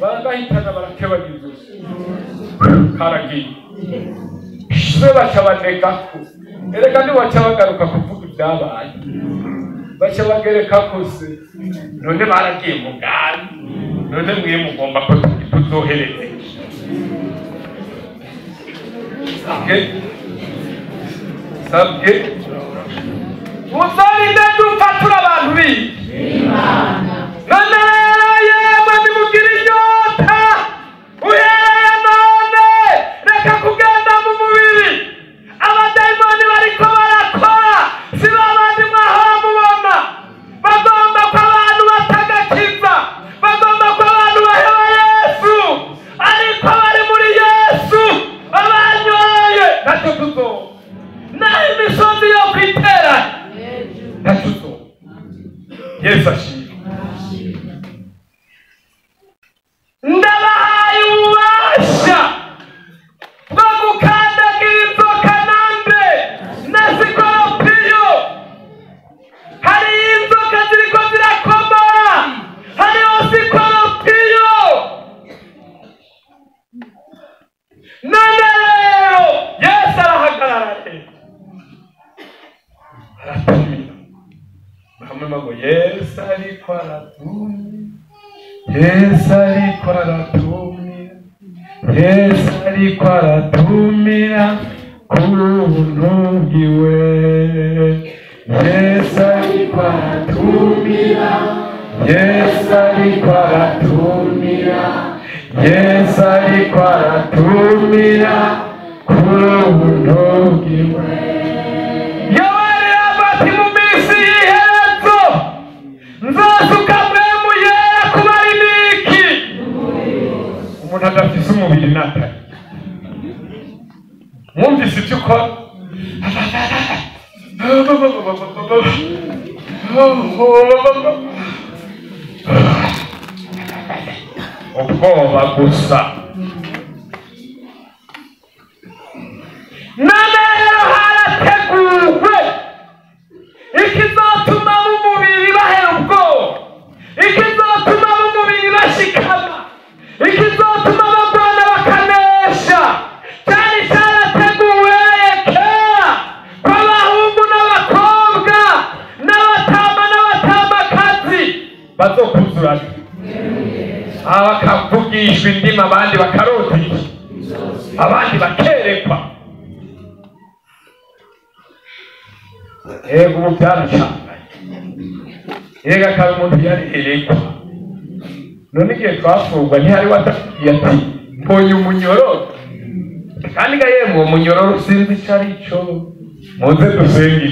baragahitana barakebagiza karagiye se baca banegako erega ntiwaca bagaruka kuvuga ibyabaye baca bagerekako se none baragiye mu bwami none mwiye mugomba ko tuzohereze sabwe muzarinde dupfa turi abantu b'Imana. None rero yemwe nimugire inyota uhereye none reka kugenda mu mubiri abadayimoni bariko barakora si babandi mwahora mubona bagomba ko abantu batagakiza bagomba ko abantu baheba Yesu ariko bari muri Yesu abanyoye ntacyo tuzoba naho imisozi yo kwitera ntacyo tuzoba. Yesu ashimwe. Ndabahaye ububasha bwo gukandagira inzoka nande na sikoropiyo. Hari inzoka ziriko zirakomora hariho sikoropiyo. None rero Yesu arahagarara aratumira bahamema ngo Yesu ariko aratumira Yesu ariko aratumira Yesu ariko aratumira ku buntu bwiwe Yesu ariko aratumira Yesu ariko aratumira Yesu ariko aratumira ku buntu bwiwe. Yawari abati mu minsi y'iherezo nzasuka mwemu yera kuba imiki umuntu adafise umubiri natari mwumvise icyo ukora ubwoba gusa none rero harateguwe ikizotuma mu mubiri bahera ubwoba, ikizotuma mu mubiri bashikama, ikizotuma bagwana bakanesha, cyari cyarateguwe kera kw'abahungu n'abakobwa n'abatama n'abatamakazi bazokuzurana bakavugishwa indimi, abandi bakarota abandi bakerekwa. Ego ubu byaracanganye, ego akaba umuntu yarerekwa. None igihe twafungwa ntihari watubwiye ati mbonye umunyororo, kandi ga yemwe uwo munyororo sinzi icyo ari cyo, muze dusenge.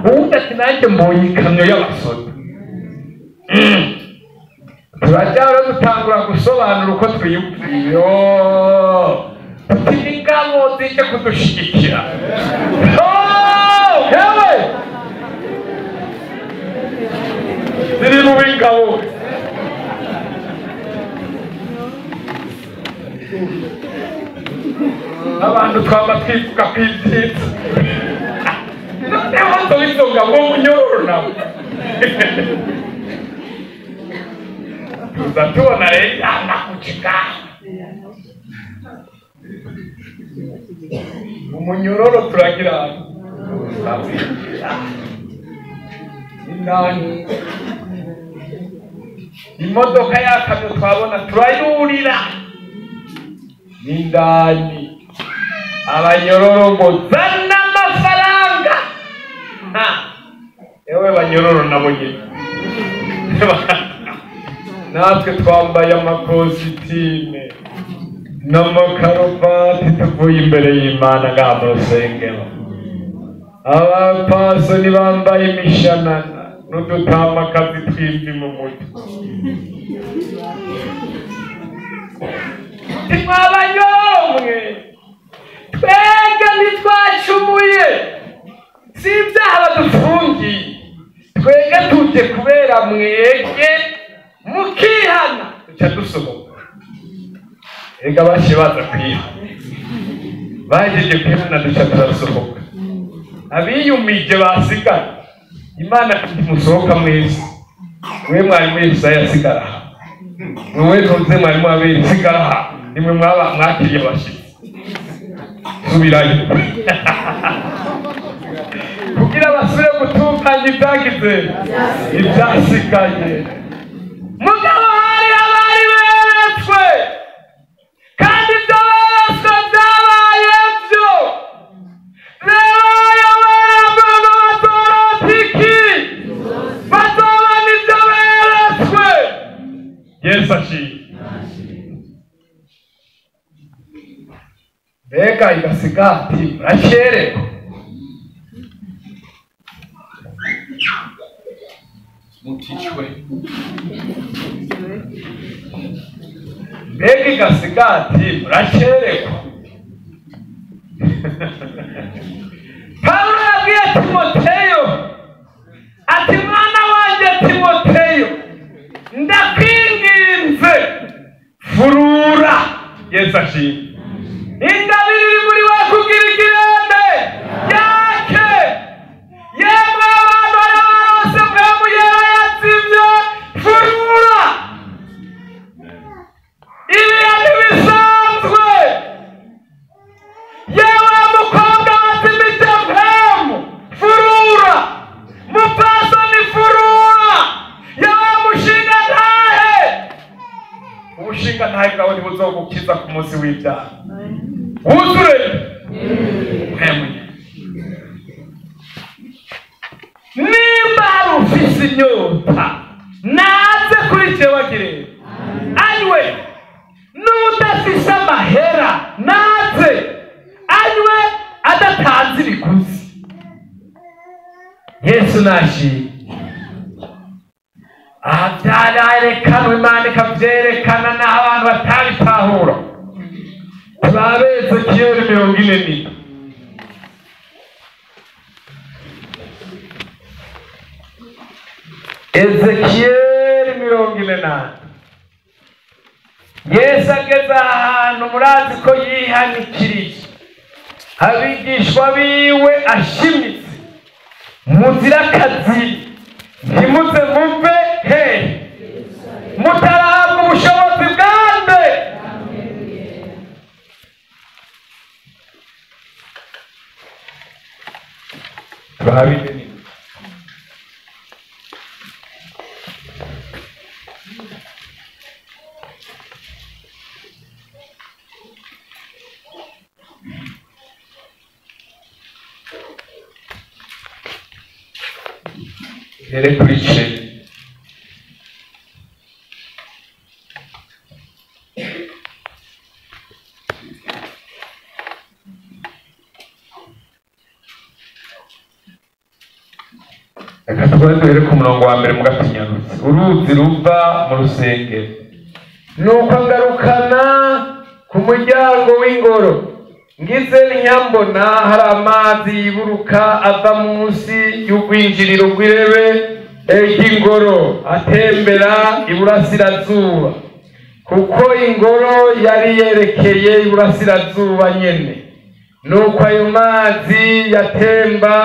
Uwundi ati nanjye mbonye ikamyo y'abasoda. Turajya dutangura gusobanura uko twiyumviye, tuti n'ingabo zije kudushigikira. Yewe ziri mu b'ingabo, abantu twaba twivuga kw'ibyiza, noneho tubisonga ngo munyororo nawe tuza tubona rero yana kucika umunyororo turagira indani imodoka yakamyo twabona turayurira n'indani abanyororo ngo zana amafaranga. Ewe banyororo nabo nyine natwe twambaye amakositime n'amakaruvati tuvuye imbere y'Imana ngaha mu rusengero, abapasoni bambaye imishanana n'udutamakazi tw'imvi mu mutwe. Ntimwabanyomwe, twebwe ntitwacumuye, si ibyaha badufungiye, twebwe tuje kubera mwebwe mukihana duca dusohoka. Ega bashe baza kwihana, bahejeje kwihana duca turasohoka. Abiyumije basigara, Imana musohoka mwese, mwe mwari mwese yasigara aha, mwe ntuze mwari mwabere sigara aha, nimwe mwaba mwakiriye abashitsi. Subirayo kugira basubire gutunganya ibyagize ibyasigaye. Mugabo hari abari beretswe, kandi ibyo beretswe byabaye byo. Rero yawe bazorotiki bazobona ibyo beretswe. Yesu ashimwe. Mbega igasigati muracererwa, muticwe. Mbega igasigati muracererwa. Pawulo yabwiye Timoteyo ati mwana wanjye Timoteyo, ndakwinginze furura. Yesu ashimwe. Ingabire iri muri we kugira ikirende yake, yemwe abantu barabarose mpemu yera yatsivye furura. Ibiya ntibisanzwe, yewe mukobwa watsimije mpemu furura, mupfasoni furura, yewe mushinga ntahe, ubushinga ntahe bwawe ntibuzogukiza ku munsi w'ibyaha. Wuzure mpemu. Nimba hari ufise inyota naze kuri jewe agire anywe, n'udafise amahera naze anywe adatanze ibiguzi. Yesu nashimye. Aha byarerekanwe, Imana ikavyerekana n'aho abantu batabitahuye. 40. Ezekiyeli 40. Yesu ageze ahantu murazi ko yihanikirije abigishwa biwe ashimitse muzira akazi ntimuze muve he mutarahabwa ubushobozi bwande. turahabide ni here kuri cye reka tugore duhere ku murongo wa mbere mu gatinyarutse. Uruzi ruva mu rusengero nuko ngarukana ku muryango w'ingoro ngize nyambona hari amazi yiburuka ava munsi y'urwinjiriro rw'irebe ry'ingoro atembera iburasirazuba, kuko ingoro yari yerekeye iburasirazuba nyene. Nuko ayo mazi yatemba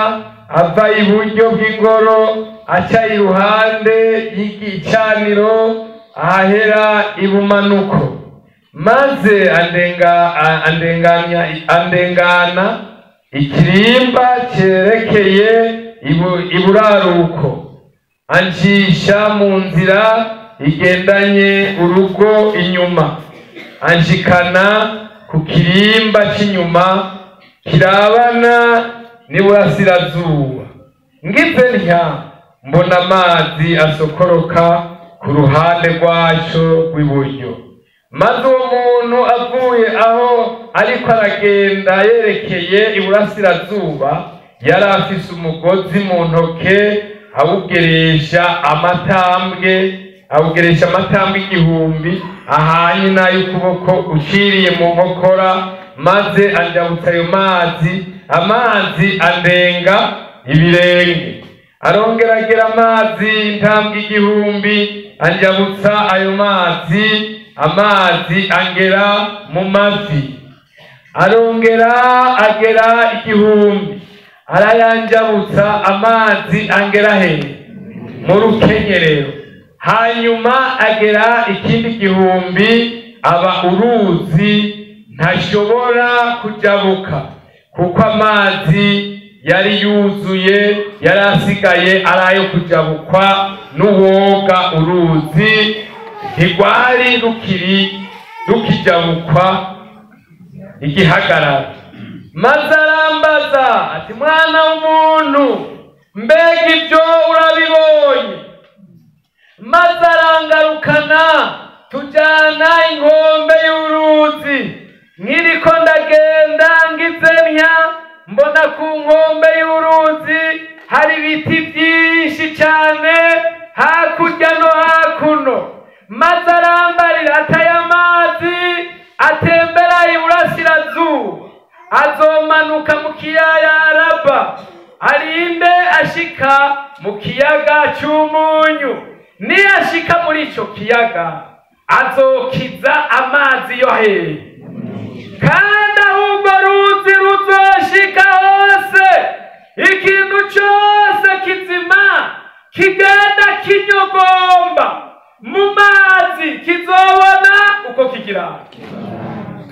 ava iburyo bw'ingoro aca iruhande y'igicaniro ahera ibumanuko, maze andengana ikirimba cyerekeye iburaruko, ancisha mu nzira igendanye urugo inyuma, anshikana ku kirimba cy'inyuma kirabana n'iburasirazuba. Ngize ntya mbona amazi asokoroka ku ruhande rwaco rw'iburyo, maze uwo muntu avuye aho ariko aragenda yerekeye iburasirazuba yari afise umugozi mu ntoke awugeresha amatambwe 1000 ahanye n'ay'ukuboko uciriye mu nkokora, maze anjabutsa ayo amazi andenga ibirenge. Arongeragera amazi intambwe 1000 anjabutsa ayo amazi angera mu mavi. Arongera agera 1000 arayanjabutsa amazi angera he mu rukenyerero. Hanyuma agera ikindi 1000 aba uruzi ntashobora kujabuka, kuko amazi yari yuzuye, yari asigaye arayo kujabukwa n'uwoga. Uruzi ntigwari rukijabukwa igihagarara. Maze arambaza ati, mwana w'umuntu, mbega ibyo urabibonye? Maze arangarukana tujana inkombe y'uruzi. Nkiriko ndagenda ngize ntya mbona ku nkombe y'uruzi hari ibiti byinshi cyane hakurya no hakuno. Maze arambarira ati, aya mazi atembera iburasirazuba azomanuka mu kiyaya Araba arinde ashika mu kiyaga cy'umunyu. Niyashika muri ico kiyaga azokiza amazi yo hehe, kandi ahubwo ruzi ruzoshika hose. Ikintu cyose kizima kigenda kinyogomba mu mazi kizobona uko kigira,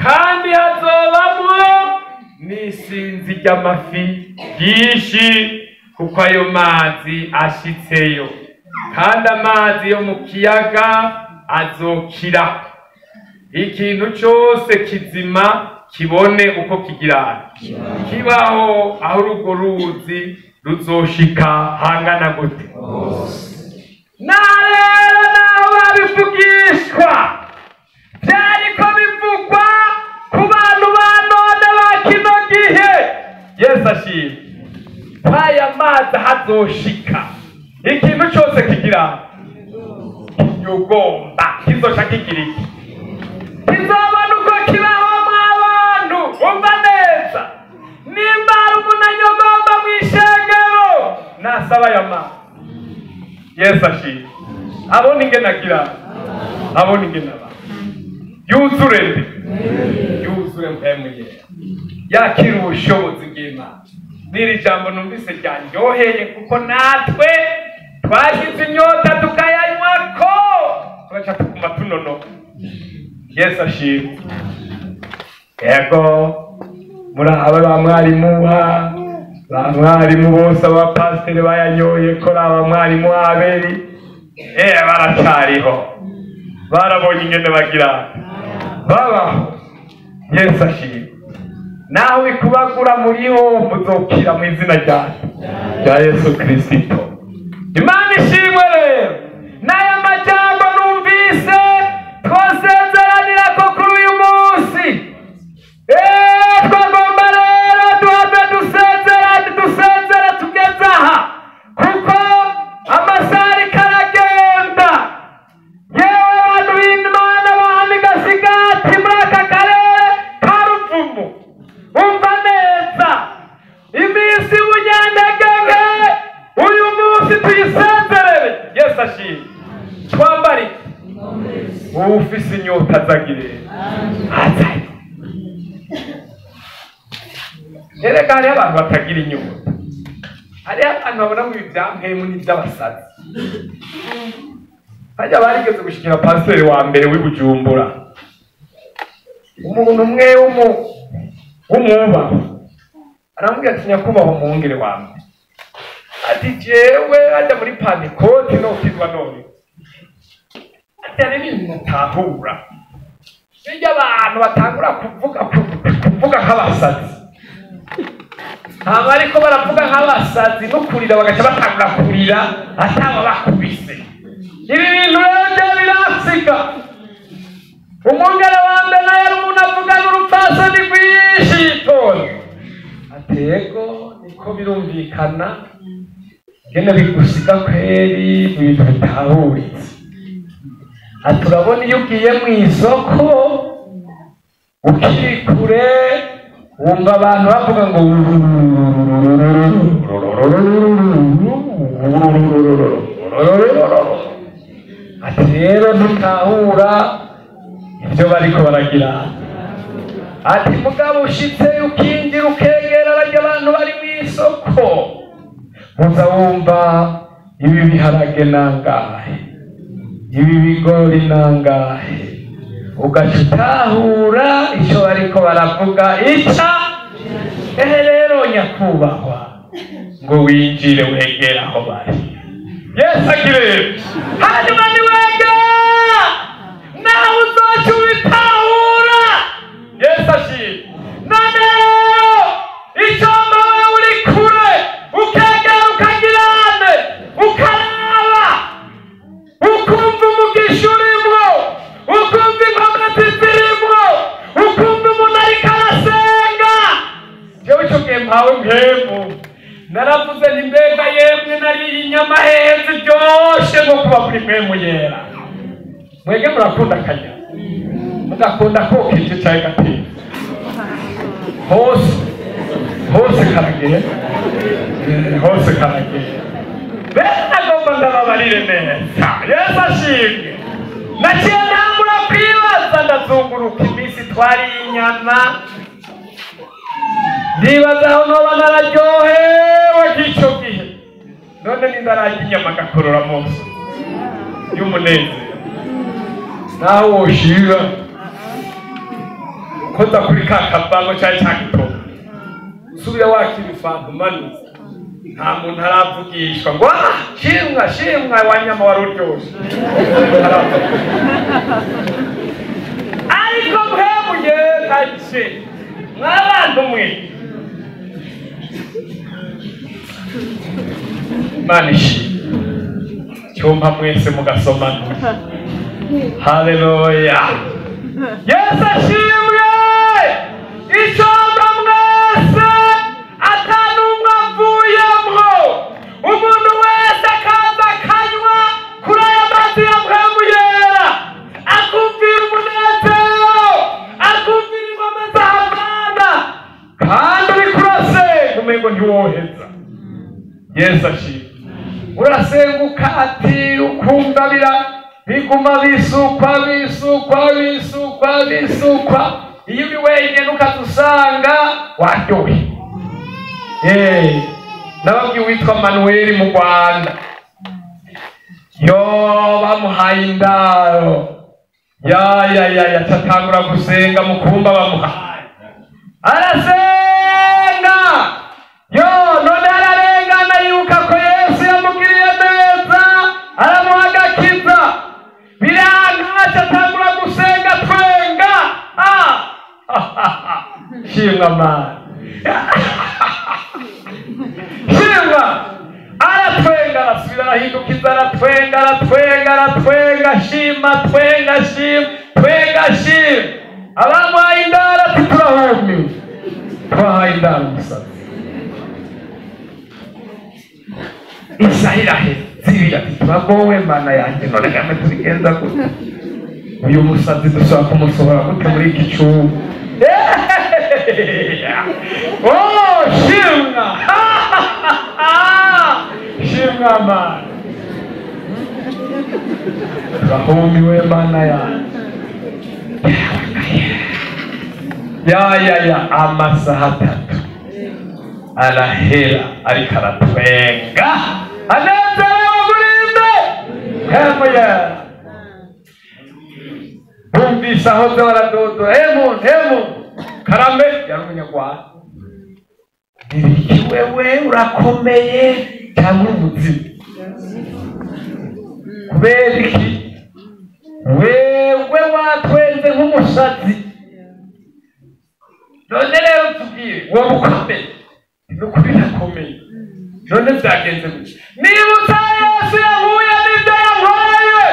kandi hazobamwo n'isinzi ry'amafi ryinshi, kuko ayo mazi ashitseyo. Kandi amazi yo mu kiyaga azokira ikintu cyose kizima kibone uko kigira kibaho. Aho urwo ruzi ruzoshika hangana gute? Narero naho babivugishwa byariko bivugwa ku bantu ba none ba kino gihe. Yesu ashimwe. Aya mazi hazoshika ikintu cyose kigira kinyogomba, kizoca kigira iki? Kizobona uko kibaho mw'abantu. Umva neza, asaba aya mazi. Yesu ashimwe. Abona ingene agira, abona ingene aba. Yuzure mbe, yuzure mpemu yera, yakira ubushobozi bw'Imana. N'iri jambo numvise ryanyoheye kuko natwe twagize inyota tukayanywako tugaca tuguma tunonoka. Yesu ashimwe. Yego muraba ba mwarimu bose abapasiteri bayanyoye ko aba mwarimu Abeli baracariho, barabonye ingene bagira babaho. Yesu ashimwe. Naho bikubagura muriho muzokira mu izina rya Yesu Kristo. Imana ishimwe rero. N'aya majambo numvise twasezeranira ko kuri uyu munsi twagomba rero duhave dusezera tugeze aha kuko amasaha ariko aragenda. Yewe bantu b'Imana bahamigasigati muri aka karere ka Ruvumu, umva neza iminsi y'ubunyantege uyu munsi tuyisezerere. Yesu ashimwe. Twambare ufise inyota azagire azaye. Erega hariho abantu batagira inyota, hariho abantu babona ngo ibi byampemu n'iby'abasazi. Hajya barigeze gushikira pasiteri wa mbere w'i Bujumbura, umuntu umwe w'umwubaha aramubwira ati nyakubahwa umwungere wa mbere, ati jewe ajya muri Pantekote no kwizwa none ati hari ibintu mutahura bijya abantu batangura kuvuga nk'abasazi, haba ariko baravuga nk'abasazi no kurira bagaca batangura kurira ataba bakubise. Ibi bintu rero birasiga. Umwungere wa mbere nawe yari umuntu avugana urupfasoni rwinshi yitonze. Atego niko birumvikana ngene bigusiga kweri ibintu bitahuritse. Aturabona iyo ugiye mu isoko ukiri kure wumva abantu bavuga ngo ati rero ntutahura ibyo bariko baragira. Ati mugabo ushitse ukinjira ukegera barya abantu bari mu isoko uza wumva ibi biharage nangahe, ibi bigori nangahe, ugaca utahura icyo bariko baravuga ica. Rero nyakubahwa ngo winjire wegera aho bari. Yesu agire hanyuma niwegera nawe uzoca ubitahura. Yesu ashimwe. None rero icyo mbawe uri kure ukegera ukagirane ukaraba ukumva umugisha urimwo, ukumva inkomezi zirimwo, ukumva umuntu ariko arasenga. Jewe icyo gihe mpawe mpemu naravuze nti mbega yemwe nariye inyama hehe ziryoshe nko kuba kuri mpemu yera. Mwege murakunda akanya mugakunda kokeje cyane gateye hose karagere hose karagere. Bene agomba ndababarire neza. Yesu ashimwe. Naciye ntangura kwibaza ndazunguruka iminsi twariye inyama ndibaza aho noba nararyohewe k'icyo gihe. None nindararya inyama gakorora munsi y'umunezero naho woshira koza kuri ka kabango cyari cyagitoba usubira wakira ifantu manuza nta muntu aravugishwa ngo shimwa wanyama wari uryoshe. Ariko mwemuye kaje mw'abantu mwe manishi cyumpa mwese mugasomana. Haleluya. Yesu ashimwe. Icyomba mwese atanumwe avuyemwo, umuntu wese akaza akanywa kuri aya mazi ya mpemu yera akumvira umunezero, akumvira ingoma z'Imana kandi uri kurasenga umengo ntiwoheza. Yesu ashimwe. urasenguka ati ukumva biguma bisukwa. Iyo uri wenyine ukadusanga waryohe. Nababwiye witwa Manuel mu Rwanda, bamuhaye indaro catangura gusenga mu kumba bamuhaye, arasenga none ararengana yuka ko Yesu yamugiriye neza aramuha agakiza, biranga catangura gusenga twenga. Shimwa Mana, shimwa. Aratwenga arasubira arahindukiza aratwenga shima twenga abamuhaye indaro ati turahumiwe, twahaye indaro umusazi. Isaha iraheze ati turagowe Mana yanjye, none kamwe tubigenza gute? Uyu musazi dushobora kumusohora gute muri iki cyumba? Shimwa shimwa Mana, turahumiwe Mana yanjye. Amasaha 3 arahera ariko aratwenga anezerewe murinde hemuye. Bumvise aho baradodo hemu Karame yari umunyarwanda. Nibiki wewe urakomeye cyangwa umuzimu? Kubera iki wewe watwenze nk'umusazi? None rero tubwire wowe ukomeye n'ukuri nakomeye, none byagenze gute? Niba Yesu yahuye n'ibyo yankoreye,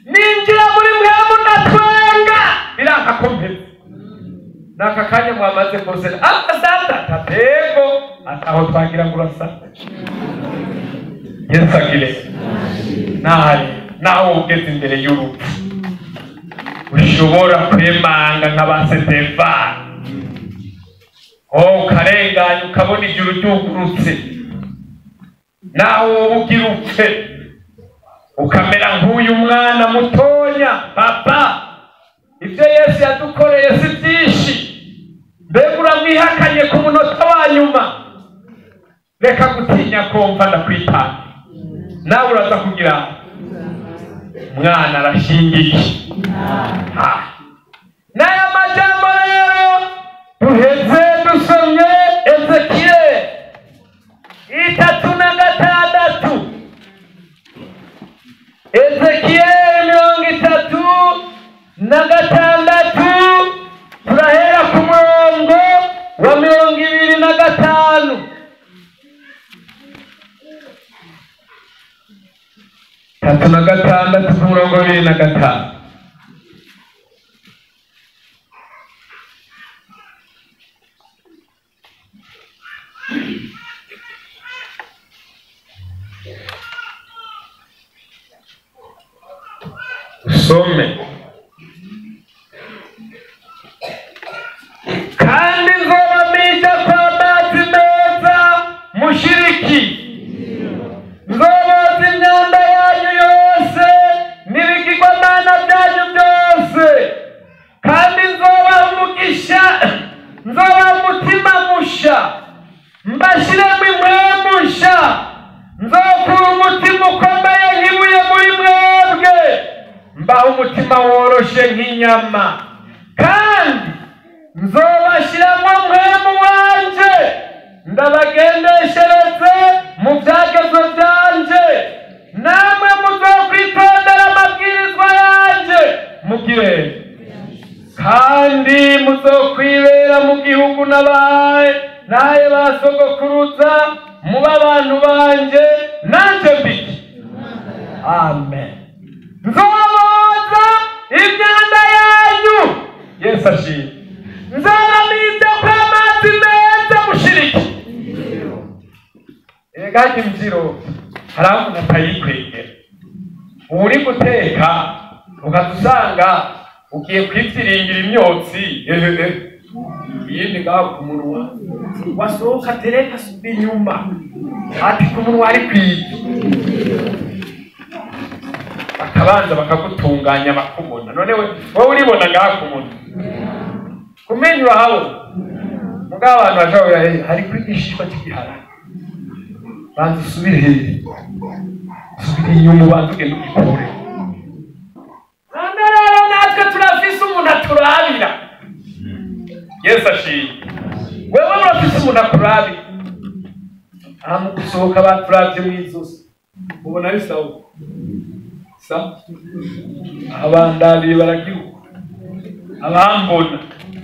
ninjira muri mwemu ndatwenga birakakomeye. Naka kanya mwamaze kose tatego ataho twagira ngo urasa. Yesu agire naho ugeze imbere y'urupfu ushobora kwemanga nk'abasitefani, ukarenganya ukabona ijuru ryugurutse, nawe ugira upfe ukamera nk'uyu mwana mutonya. Papa, ibyo Yesu yadukoreye si byinshi, mbega uramwihakanye ku munota wa nyuma. Reka gutinya kumva ndakwitanga, nawe uraza kugira mwana arashingiye. N'aya majambo rero duheze dusomye Ezekiyeli 36. Ezekiyeli 36 turahera ku murongo wa 25. Tatu na gatandatu ku murongo wa 25. Usome. Kandi nzobamisha kwa mazi meza mushiriki, nzoboza imyanda yanyu yose n'ibigirwamana byanyu byose, kandi nzobaha umugisha, nzobaha umutima musha, mbashiremo impwemu nsha, nzokura umutima ukomeye nk'ibuye muri mwebwe, mbaha umutima woroshe nk'inyama, kandi nzobashiramo mpwemu wanje, ndabagendeshereze mu byagezwe byanje, namwe muzokwitondera amabwirizwa yanje mugire, kandi muzokwibera mu gihugu nabaye basogokuruza, muba abantu banje nanje mbiki. Amen. Nzoboza imyanda yanyu, Yesu ashimwe, nzobamisha kwa mazi meza mushiriki. Eganye imbyiro hari aho umuntu atayikwegera. Ubu uri guteka ukadusanga ugiye kwitiringira imyotsi, iyindi ngaho ku munwa wasohoka tereka subira inyuma ati ku munwa ari kwiki bakabanza bakagutunganya bakubona none wowe uribona ngaho ku munwa kumenya urahabona mugabo abantu bashobora hari kwigishishwa cy'igihara banza usubire inyuma ubanza ugenda ubikore rero natwe turafise umuntu aturabira Yesu ashimwe wewe urafise umuntu akurabira mu gusohoka baturavye mw'izosi ubona ari sawa abandali baragiruka abambona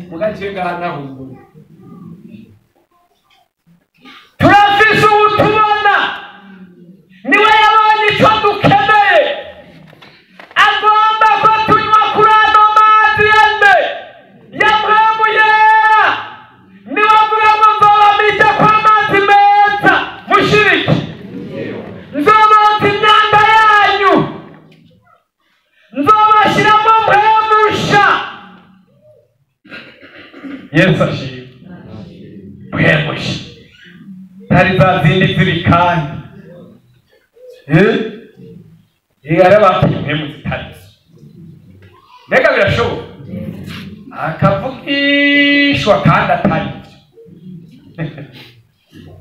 mugace gahana humbona turafise ubutubona niwe yabonye icyo dukeneye agomba ko tunywa kuri ano mazi yande yamwemu yera niwe avuga ngo nzobamija kwa mazi meza mushiriki nzobota imyanda yanyu nzobashiramo mwemusha Yesu ashimwe mwemusha tari za zindi ziri kandi arabafite impemu zitarizo mbega birashoboka akavugishwa kandi atari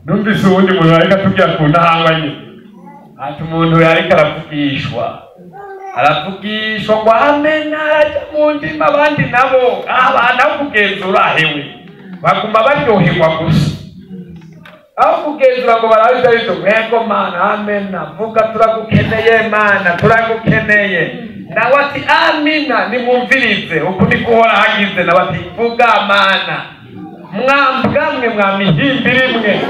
numvise uwundi muntu ariko atubwira ku ntahangwa nyine ati umuntu yariko aravugishwa ngo amena arajya mu ndima abandi nabo abantu aho kugenzura hewe baguma baryoherwa gusa aho kugenzura ngo barabiza bizo mwego mana amena vuga turagukeneye mana turagukeneye nawe ati amina nimumvirize uku ni guhora hagize nawe ati vuga mana mwambwa mwe mwamihimbira imwe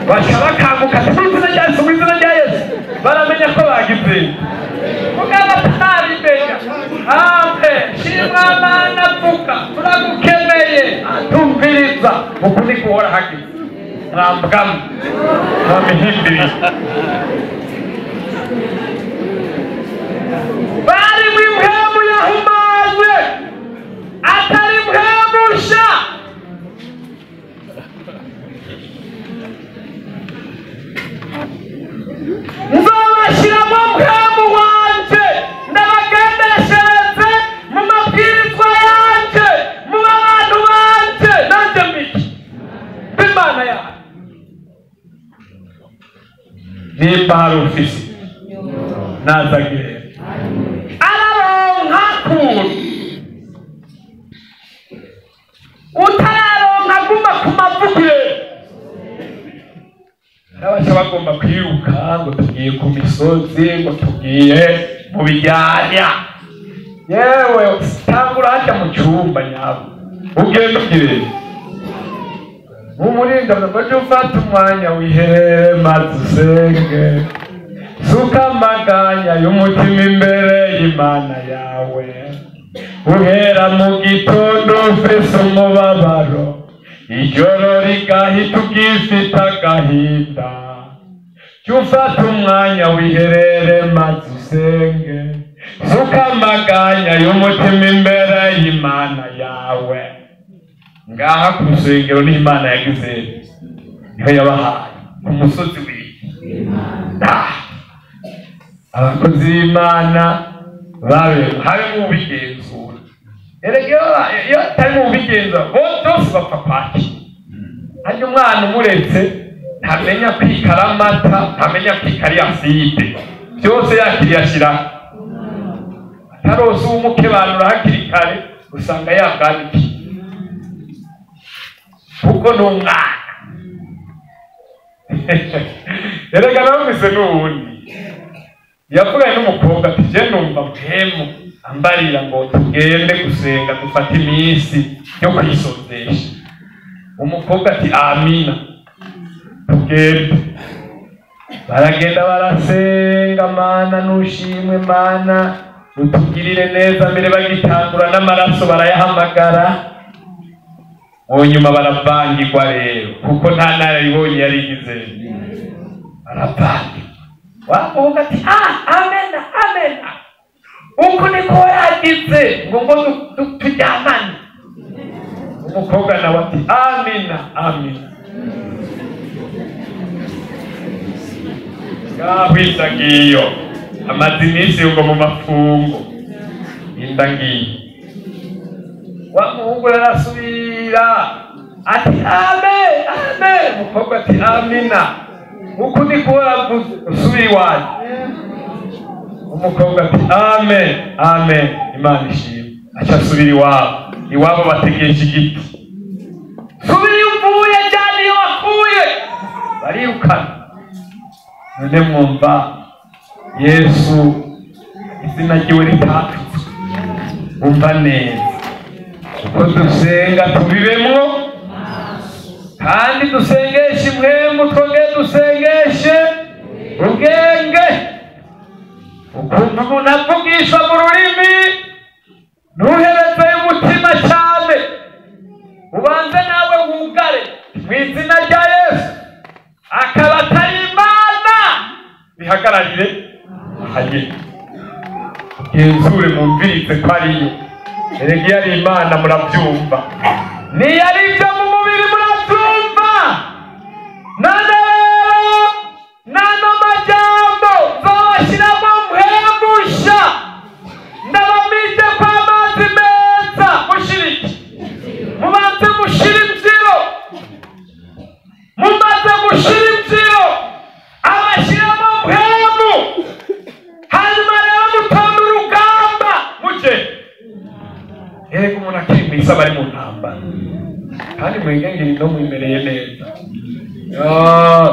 baca bakanguka mw'izina rya Yesu mw'izina rya Yesu baramenya ko bagize mugabo ataribenya shimwa mana vuga turagukeneye tumviriza uku ni guhora hagize mwambwa mwe mwamihimbira bari mw'impemu yahumanywe atari mpwemusha nzobashiramo mpemu wanje ndabagendeshereze mu mabwirizwa yanje mu bantu banje nanje mbiki b'Imana yawe nimba hari ufise nazagire araronka kuntu utararonka guma ku mavugire n'abaca bagomba kwiruka ngo tugiye ku misozi ngo tugiye mu bijyanya yewe tangura hajya mu cyumba nyabo ugenda ugire umurinda ngo jya ufata umwanya wiherere maze usenge suka amaganya y'umutima imbere y'Imana yawe uhera mu gitondo ufise umubabaro ijoro rigahita ugifite agahinda jya ufata umwanya wiherere maze usenge suka amaganya y'umutima imbere y'Imana yawe ngaha ku rusengero ni Imana yagize niho yabahaye ku musozi w'Imana abakozi b'Imana babe harimo ubigenzura iyo atari mu ubigenzura bose bapfa kwaki hajya umwana umuretse ntamenya kwikara amata ntamenya kwikara aside byose yakiriye ashyira atarose uwumukebanura hakiri kare usanga yabwandikiye kuko ni umwana erega namwise n'uwundi yavuganye n'umukobwa ati je numva mpemu ambarira ngo tugende gusenga dufate iminsi yo kwisozesha umukobwa ati amina tugende baragenda barasenga mana nushimwe mana utugirire neza mbere bagitangura n'amaraso barayahamagara mu nyuma baravangirwa rero kuko nta nararibonye yarigize baravangirwa wavuga ati amena amena uko niko yagize ngo turyamane. Umukobwa nawe ati amina amina. Ngahwita ngiyo amaze iminsi ngo mu mafungo inda ngiyo. Wa muhungu arasubira ati amen amen. Umukobwa ati amina uko niko yavuze usubira iwacu. Umukobwa ati amen amen Imana ishimwe. Aca asubira iwabo bategesha igiti. Subira uvuye cyane iyo wakuye barirukana. None mwumva Yesu izina ryiwe ritatuzwe. Umva neza uko dusenga tubibemwo kandi dusengeshe impwemu twongere dusengeshe ubwenge. Ukumva umuntu avugisha mu rurimi ntuhereze umutima cyane, ubanze nawe wugare mu izina rya Yesu. Akaba atari Imana bihagararire ahagera. Genzure mumvirize ko ariyo. Erega iyo ari Imana murabyumva, niyo ari ibyo mu mubiri murabyumva. None rero nano majambo nzabashyiramo mpwebusha, ndabamije kwa amazi meza. Mushiriki mubanze mushira imbyiro, mumaze gushira imbyiro abashyiramo mpwemu, hanyuma rero mutonda urugamba muke. Erega umuntu akiri mwisa bari mu ntambara kandi mwengengeri no mwimereye neza.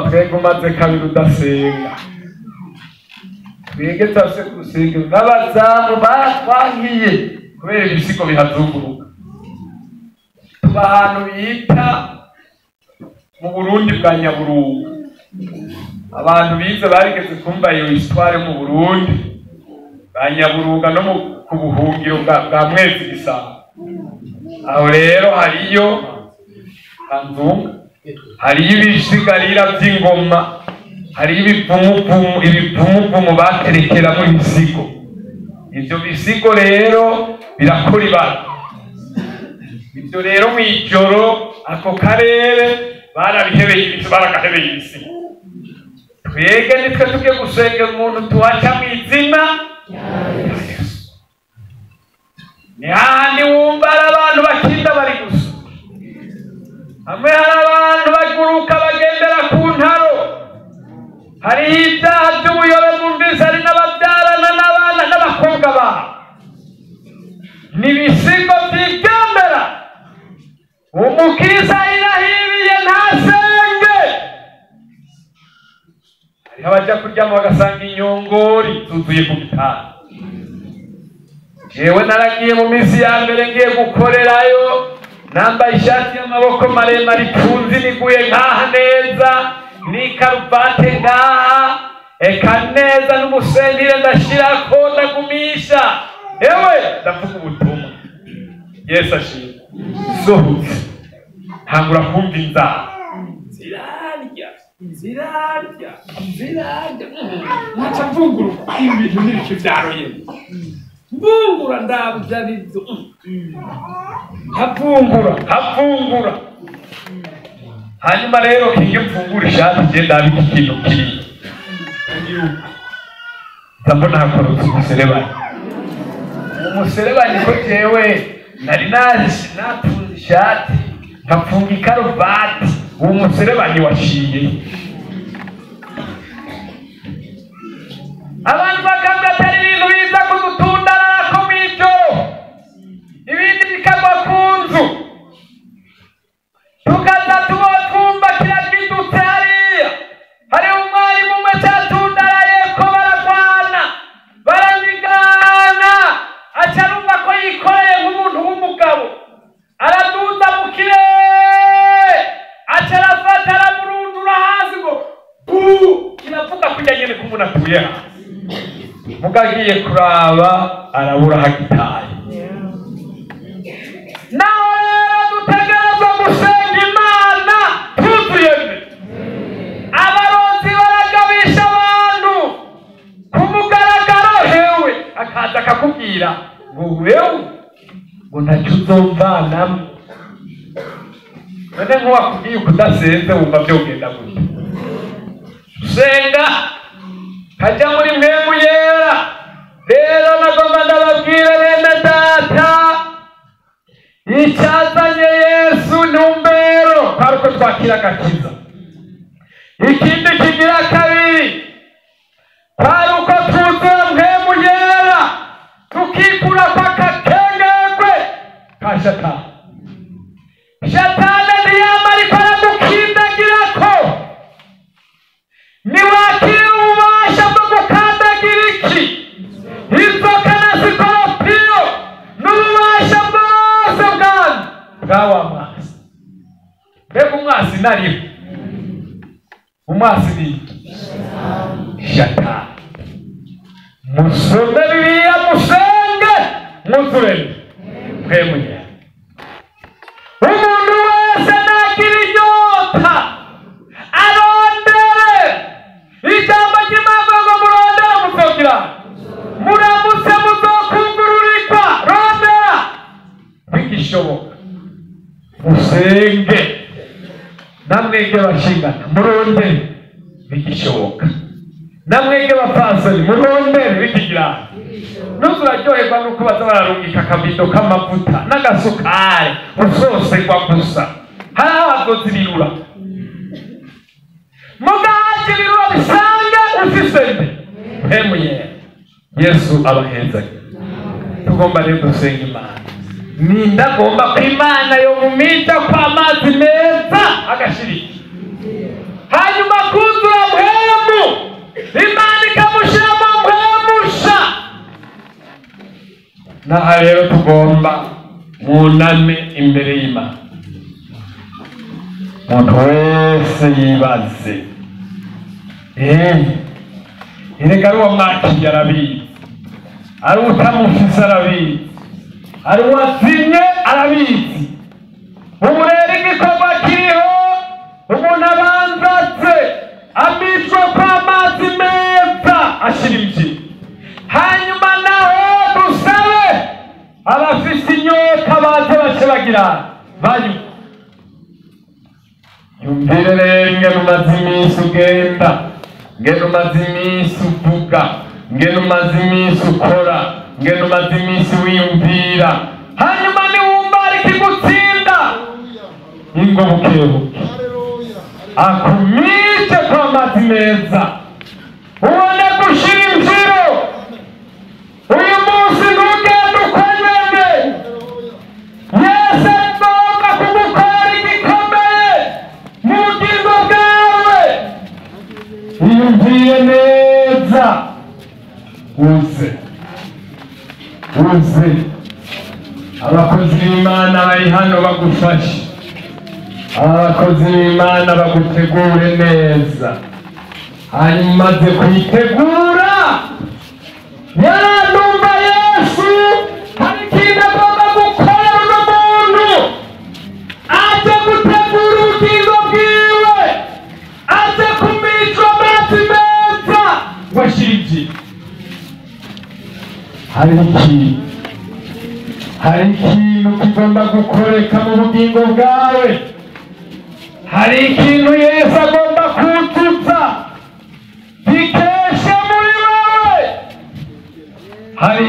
Twebwe umaze kabiri udasenga, twebwe tase gusenga n'abazamu batwangiye kubera ibisigo bihazunguruka. Tuba ahantu bita mu Burundi bwa Nyaburunga. Abantu bize barigeze kumva iyo histoire mu Burundi bwa Nyaburunga no ku buhungiro bwa Mwezi Gisabo. Aho rero hariyo Kanzunga, hariyo ibisigarira by'ingoma, hariyo ibipfumuvumu baterekeramo ibisigo. Ibyo bisigo rero birakora ibara. Ibyo rero mu ijoro ako karere baragahebeye ibisigo. Twege nitwe tugiye gusengera umuntu tuhaca mu izina rya Yesu. Ni hahandi wumva hari abantu bakinda bari gusa, hamwe hari abantu baguruka bagendera ku ntaro. Hariho ibyaha by'ubuyobe mwumvise, hari n'ababyarana n'abana n'abakobwa babo. Ni ibisigo by'ibyemera. Umukristo irahiriye ntasenge. Hariho abajya kuryama bagasanga inyongori zuzuye ku gitanda. Jewe naragiye mu minsi ya mbere ngiye gukorerayo, nambaye ishati y'amaboko maremare ifunze niguye nkaha neza, n'ikaruvate ngaha, eka neza n'umusentire ndashirako ndagumisha. Ewe ndavuga ubutumwa. Yesu ashimwe. Sohutse ntangura kumva inzara zirarya ntaca mvunguruka ibintu n'ibiki byaroye. Mvungura ndabuza n'ibyo hapfungura. Hanyuma rero kinge mfungura ishati genda abika ikintu kiri ndabona hakorotse umuserebanya ko jewe nari nazi nafunze ishati nkapfunga ikaruvati. Uwo muserebanya washiye. Abantu bakambwa atari ibintu biza kudutundara ko mw'ijoro, ibindi bikagwa ku nzu, tukaza twumva kiragidutse hariya. Hari umwarimu umwe cyatundaraye ko baragwana baramigana, aca arumva ko yikoreye nk'umuntu w'umugabo, araduza mu kirere, aca arafata aramurundura hasi ngo kiravuga kujya nyene ko umuntu atuye hasi. Mugagiye kuraba arabura hagitaye. Naho rero dutegerezwa gusenga Imana tuzuyeme. Abaronzi baragabisha abantu ku mugaragaro. Hewe akaza akakubwira ngo wewe ngo ntacyo uzomvanamo. None nk'uwakubwiye ukudasenze wumva byogenda gute? Senga kajya muri mpemu yera. Rero nagomba ndababwire bene data, icyazanye Yesu ntumbero kwari uko twakira agakiza. Ikindi kigira kabiri kwari uko twuzura mpemu yera tukikura kwa kakengegwe ka Satani. Satani ntiyama ariko aradukindagirako. Niwakira ububasha bwo gukandagira iki? Inzoka na sikoropiyo n'ububasha bwose bwawa mwasi. Mbega umwasi nariho? Umwasi ni Satani. Musome Bibiliya, musenge, muzurene mpemu yera. Umuntu wese nagira inyota arondere ijambo ry'Imana ngo murondere muzogira, muramutse muzokungururirwa. Rondera bigishoboka, musenge. Namwege bashingana murondere bigishoboka, namwege bapfasoni murondere bikigira. Ntuzuraryoherwa nuko baza bararungika akabido k'amavuta n'agasukari usosegwa gusa. Hari abakozi birura mugahaje birura bisange ufise mbe mpemu yera. Yesu abahezanye. Tugomba rero gusenga Imana. Nindagomba ko Imana yo mumita kwa amazi meza agashiriki, hanyuma kuzura mpemu Imana ikamushiramo mpemu. Naha rero tugomba muname imbere y'Imana. Umuntu wese yibaze, erega ari uwo mwakiriye arabizi, ari utamufise arabizi, ari uwazimye arabizi. Ubu rero igikorwa kiriho, umuntu abanzaze amicwe kw'amazi meza ashira imbyino, hanyuma naho dusabe abafise inyota baze bace bagira banywa. Yumvire rero ingene umaze iminsi ugenda, ingene umaze iminsi uvuga, ingene umaze iminsi ukora, ingene umaze iminsi wiyumvira. Hanyuma niwumva ari ikigutsinda, ingo bukebuke akumice kw'amazi meza, ubone gushira imvyiro. Uyu munsi ntugende uko nyene. Yesu agomba kugukora igikomeye mu bugingo bwawe. Iyumviye neza, uze abakozi b'Imana bari hano bagufashe. Abakozi b'Imana bagutegure neza, hanyuma umaze kuyitegura numva Yesu hari ikintu agomba gukorera uno muntu. Aje gutegura ubugingo bwiwe, aje kumicwa amazi meza washira imbyino. Hari ikintu kigomba gukoreka mu bugingo bwawe. Hari ikintu Yesu agomba kutuza gikesha muri wewe. Hari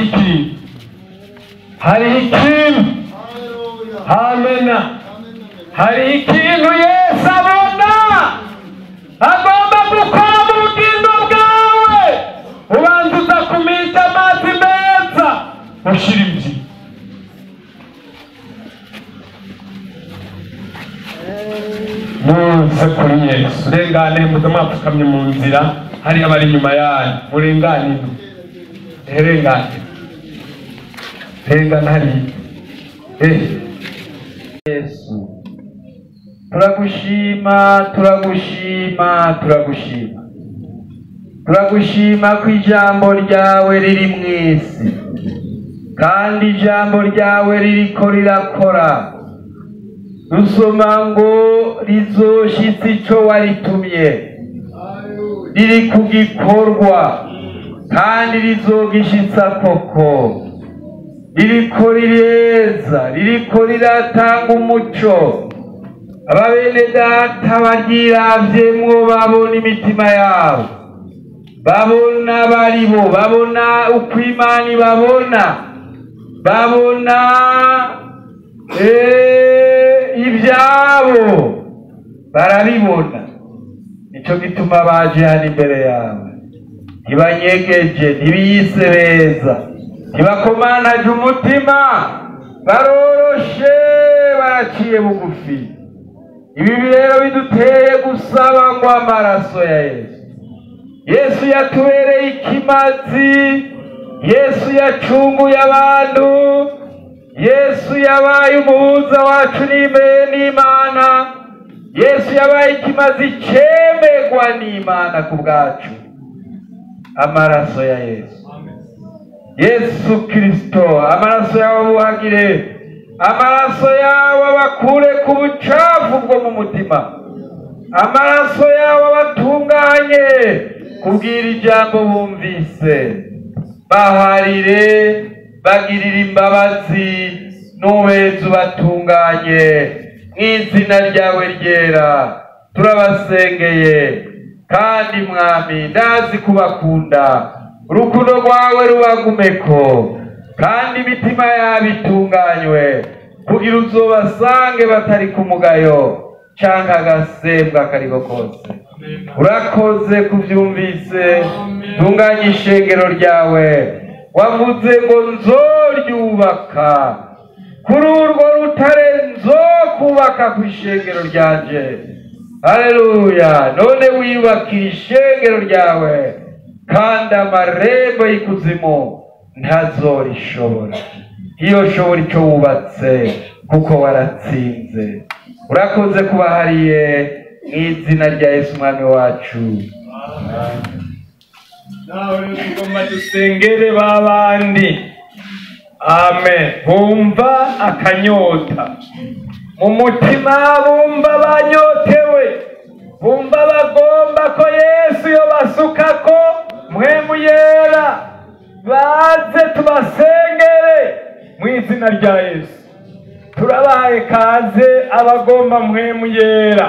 ikintu amena. Hari ikintu Yesu abona agomba gukora mu bugingo bwawe. Ubanza uza kumita amazi meza ushira imbyino. Muze kuri Yesu, rengane muze mwapfukamye mu nzira, hari abari inyuma yanyu, murengane. Rengane hari Yesu. Turagushima ko ijambo ryawe riri mw'isi, kandi ijambo ryawe ririko rirakora. Dusoma ngo rizoshitsa ico waritumye, riri ku gikorwa. kandi rizogishitsa koko, ririko rireza, ririko riratanga umuco. Ababene data baryiravyemwo babona imitima yabo, babona baribo, babona uko Imana babona ivyabo barabibona. Nico gituma baje hano imbere yawe, ntibanyegeje, ntibiyisebeza, ntibakomanaje umutima, baroroshe, baraciye bugufi. Ibi rero biduteye gusaba ngo amaraso ya Yesu yatubereye ikimazi, Yesu yacunguye abantu, Yesu yabaye umuhuza wacu n'Imana, Yesu yabaye ikimazi cemegwa n'Imana ku bwacu. Amaraso ya Yesu Kristo, amaraso yawe buhagire, amaraso yawe abakure ku bucafu bwo mu mutima, amaraso yawe abatunganye kubwira ijambo bumvise, baharire, bagirira imbabazi, n'ubeza ubatunganye mw'izina ryawe ryera. Turabasengeye kandi Mwami, ndazi kubakunda, urukundo rwawe rubagumeko, kandi imitima yabo itunganywe, kugira uzobasange batari ku mugayo canke agasembwa kariko kose. Urakoze kuvyumvise, tunganya ishengero ryawe. Wavuze ngo nzoryubaka, kuri urwo rutare nzokubaka ku ishengero ryanje. Haleluya! None wiyubakira ishengero ryawe, kandi amarembo y'ikuzimu ntazorishobora. Iyo shobora ico wubatse, kuko waratsinze. Urakoze kubahariye mw'izina rya Yesu Umwami wacu. Nawe tugomba dusengere babandi. Amen. Bumva akanyota mu mutima, bumva banyotewe, bumva bagomba ko Yesu yobasukako mpwemu yera, baze tubasengere mw'izina rya Yesu. Turabaye kaze abagomba mpwemu yera,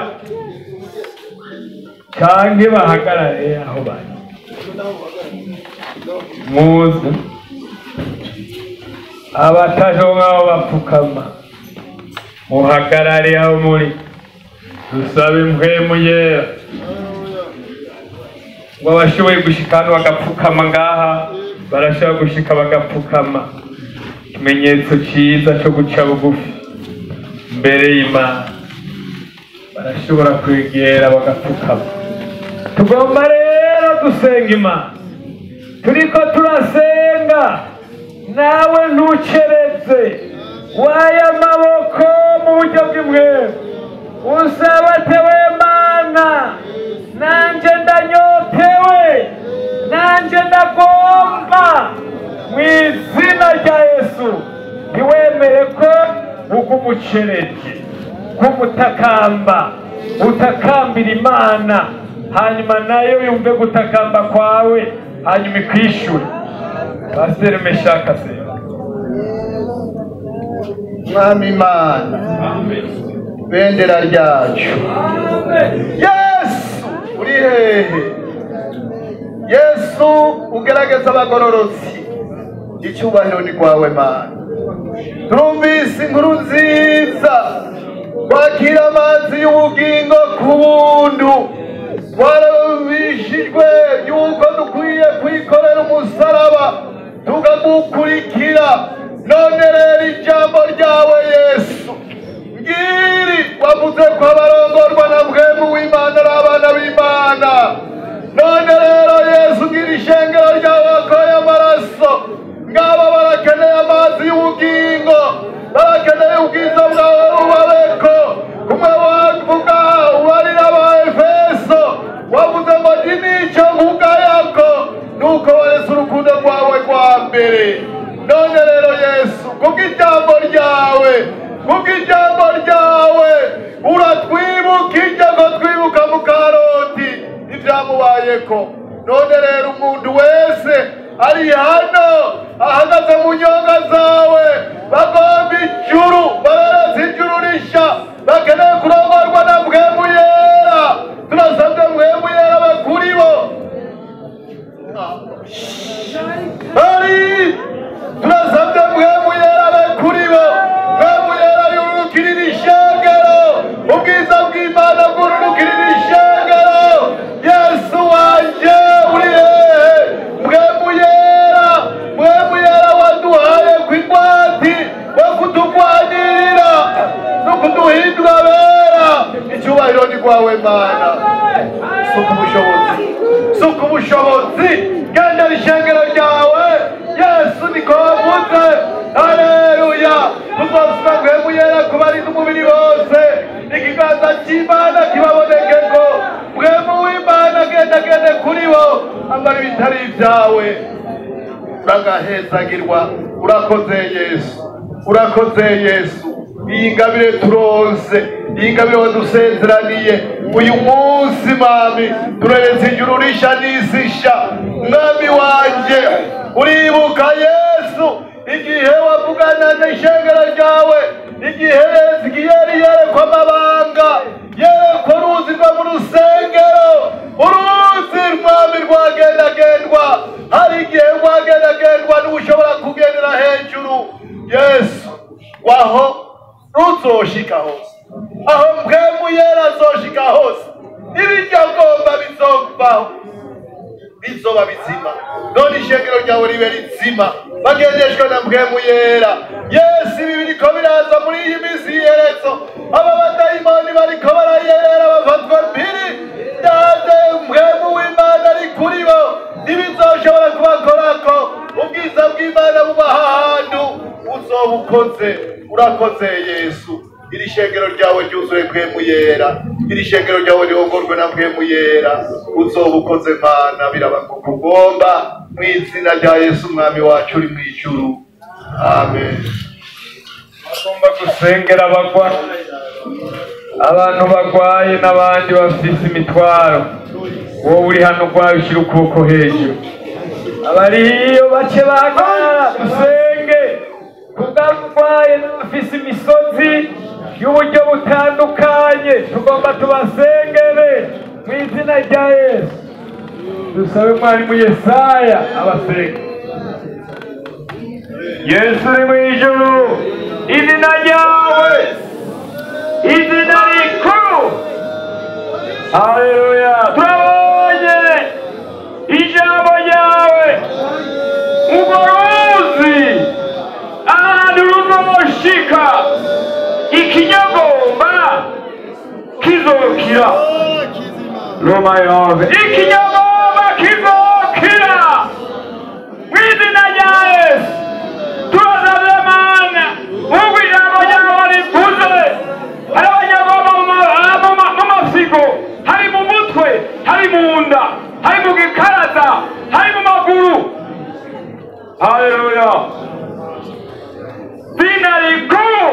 canke bahagarare aho bari. Muze abatajonka aho bapfukama, muhagarare aho muri, dusabe mpwemu yera ngo abashoboye gushika hano bagapfukama ngaha, barashobora gushika bagapfukama. Ikimenyetso ciza co guca bugufi mbere y'Imana, barashobora kwegera bagapfukama. Tugomba rero dusenga Imana, turiko turasenga, nawe ntucereze, waye amaboko mu buryo bw'imwemu, usaba tewe Mana, nanje ndanyotewe, nanje ndagomba mw'izina rya Yesu. Ntiwemere ko ugumucereje, kumutakamba, utakambira Imana, hanyuma nayo yumve gutakamba kwawe, hanyuma ikwishure. Pastor Meshaka se Mwami Imana, bendera ryacu. Yesu uri hehe? Yesu ugerageza abagororotsi, icyubahiro ni kwawe Mana. Turumvise inkuru nziza, kwakira amazi y'ubugingo ku buntu. Twarabishijwe yuko dukwiye kwikorera umusaraba tukagukurikira. None rero ijambo ryawe Yesu ngiri, wavuze ko abarongorwa na mpwemu w'Imana ari abana b'Imana. None rero Yesu ngira ishengero ryawe wakoye amaraso, ngaba barakeneye amazi y'ubugingo, barakeneye ubwiza bwawe bubabeko. Kumwe wavuga ubarira Abaefeso, wavuze ngo ndi nico nkugayako, nuko warese urukundo rwawe rwa mbere. None rero Yesu, kubw'ijambo ryawe, kubw'ijambo ryawe, uratwibukije ngo twibuka mu Karoti ibyamubayeko. none rero umuntu wese ari hano ahagaze mu nyonga zawe bagomba ijuru bararetse ijuru risha bakeneye kurongorwa na mpwemu yera turasabwe mpwemu yera bakuri bo turasabwe mpwemu yera bakuri bo mpwemu yera yururukirira ishengero ubwiza bw'Imana bwururukirira ishengero Yesu wanje uri hehe mpwemu yera waduhaye kw'ingwati wo kutugwanirira no kuduhindura bera icyubahiro ni kwawe Mana suka ubushobozi genda ishengero ryawe Yesu niko wavuze haleluya tuzosura mpwemu yera kubarinda umubiri wose ikiganza cy'Imana kibabonekeko mpwemu w'Imana gende kuri bo ambara ibitari ibyawe uragahezagirwa urakoze Yesu iyi ngabire turonse iyi ngabire wadusezeraniye uyu munsi mami tureretse ijuru risha n'isisha mwami wanje uribuka Yesu igihe wavugana n'ishengero ryawe igihe Ezekiyeli yerekwa amabanga yerekwa uruzi rwo mu rusengero uruzi mwami rwagendagendwa hari igihe rwagendagendwa n'ushobora kugendera hejuru Yesu waho ruzoshika hose aho mpwemu yera azoshika hose ibijyagomba bizoba bizima none ishengero ryawe ribe rizima bagendeshwa na mpwemu yera Yesu ibi biriko biraza muri iyi minsi y'iherezo aba badayimoni bariko barayerera bafatwa mpiri ndaze mpwemu w'Imana ari kuri bo ntibizoshobora kubakorako ubwiza bw'Imana buba ahantu uzoba urakoze Yesu iri shengero ryawe ryuzuye mpwemu yera iri shengero ryawe rihongorwe na mpwemu yera uzoba ukoze Mana birabakugomba mu izina rya Yesu umwami wacu uri mu ijuru amen. Agomba gusengera abagwa abantu bagwaye n'abandi bafise imitwaro wowe uri hano urwaye ushyira ukuboko hejuru abari iyo bace bagara dusenge kubw'abarwaye n'abafise imisozi y'uburyo butandukanye tugomba tubasengere mu izina rya Yesu dusabe mwarimu Yesaya abasenge. Yesu uri mu ijuru izina ryawe izina rikuru haleluya turabonye ijambo ryawe uburuzi ahantu ruzoshika ikinyagomba kizokira Roma yove ikinyagomba kizokira mu izina rya Yesu turasabye Mana ubwo ijambo ryawe rivuze hari abanyagomba mu masigo hari mu mutwe hari mu nda hari mu gikaraza hari mu maguru haleluya zina rikuru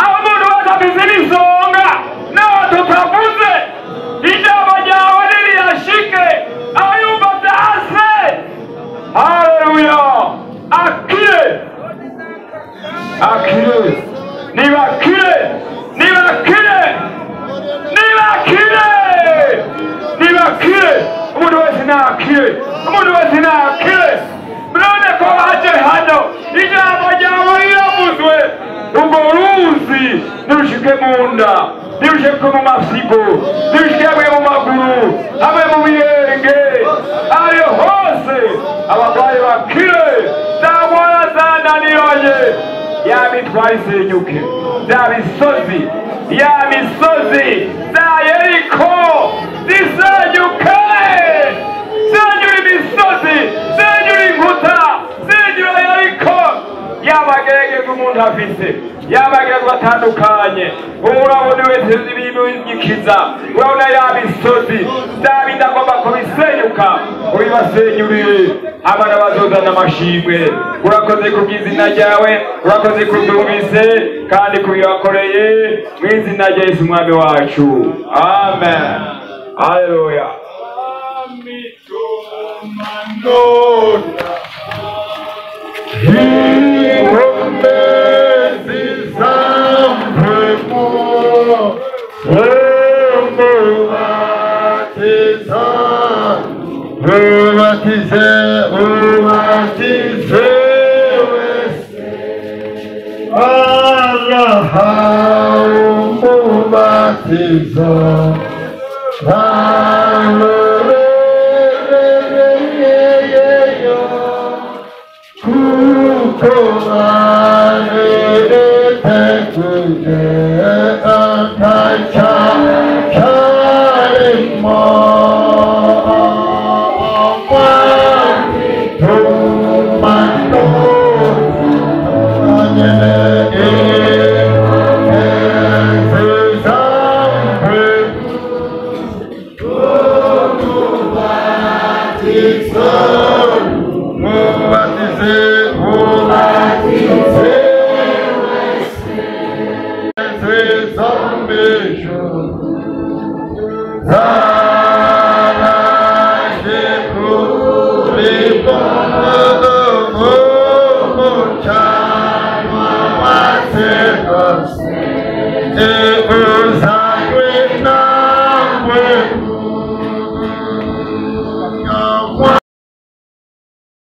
aho umuntu wese afise n'isonga naho tutavuze ijambo ryawe niriyashike aho yumva vyase haleluya akire nibakire umuntu wese nakire none ko haje hano ijambo ryawe riravuzwe urwo ruzi nirushike mu nda nirushike mu masigo nirushike hamwe mu maguru hamwe mu birenge ayo hose abarwayi bakire za ngwara zananiranye ya mitwaro isenyuke za misozi za Yeriko zisenyuke senyura imisozi senyura inkuta senyura Yeriko yabagerageza umuntu afise yabagerageza atandukanye urabona wese ibimunyikiza urabona ya misozi David agomba kubisenyuka ubibasenyurire abana bazozana amashimwe urakoze kubw'izina ryawe urakoze kubyumvise kandi kubibakoreye mu izina rya Yesu umwami wacu amen haleluya. nona inkombe zizamvemo umubatiza ubatize wese arahawe umubatizo kuko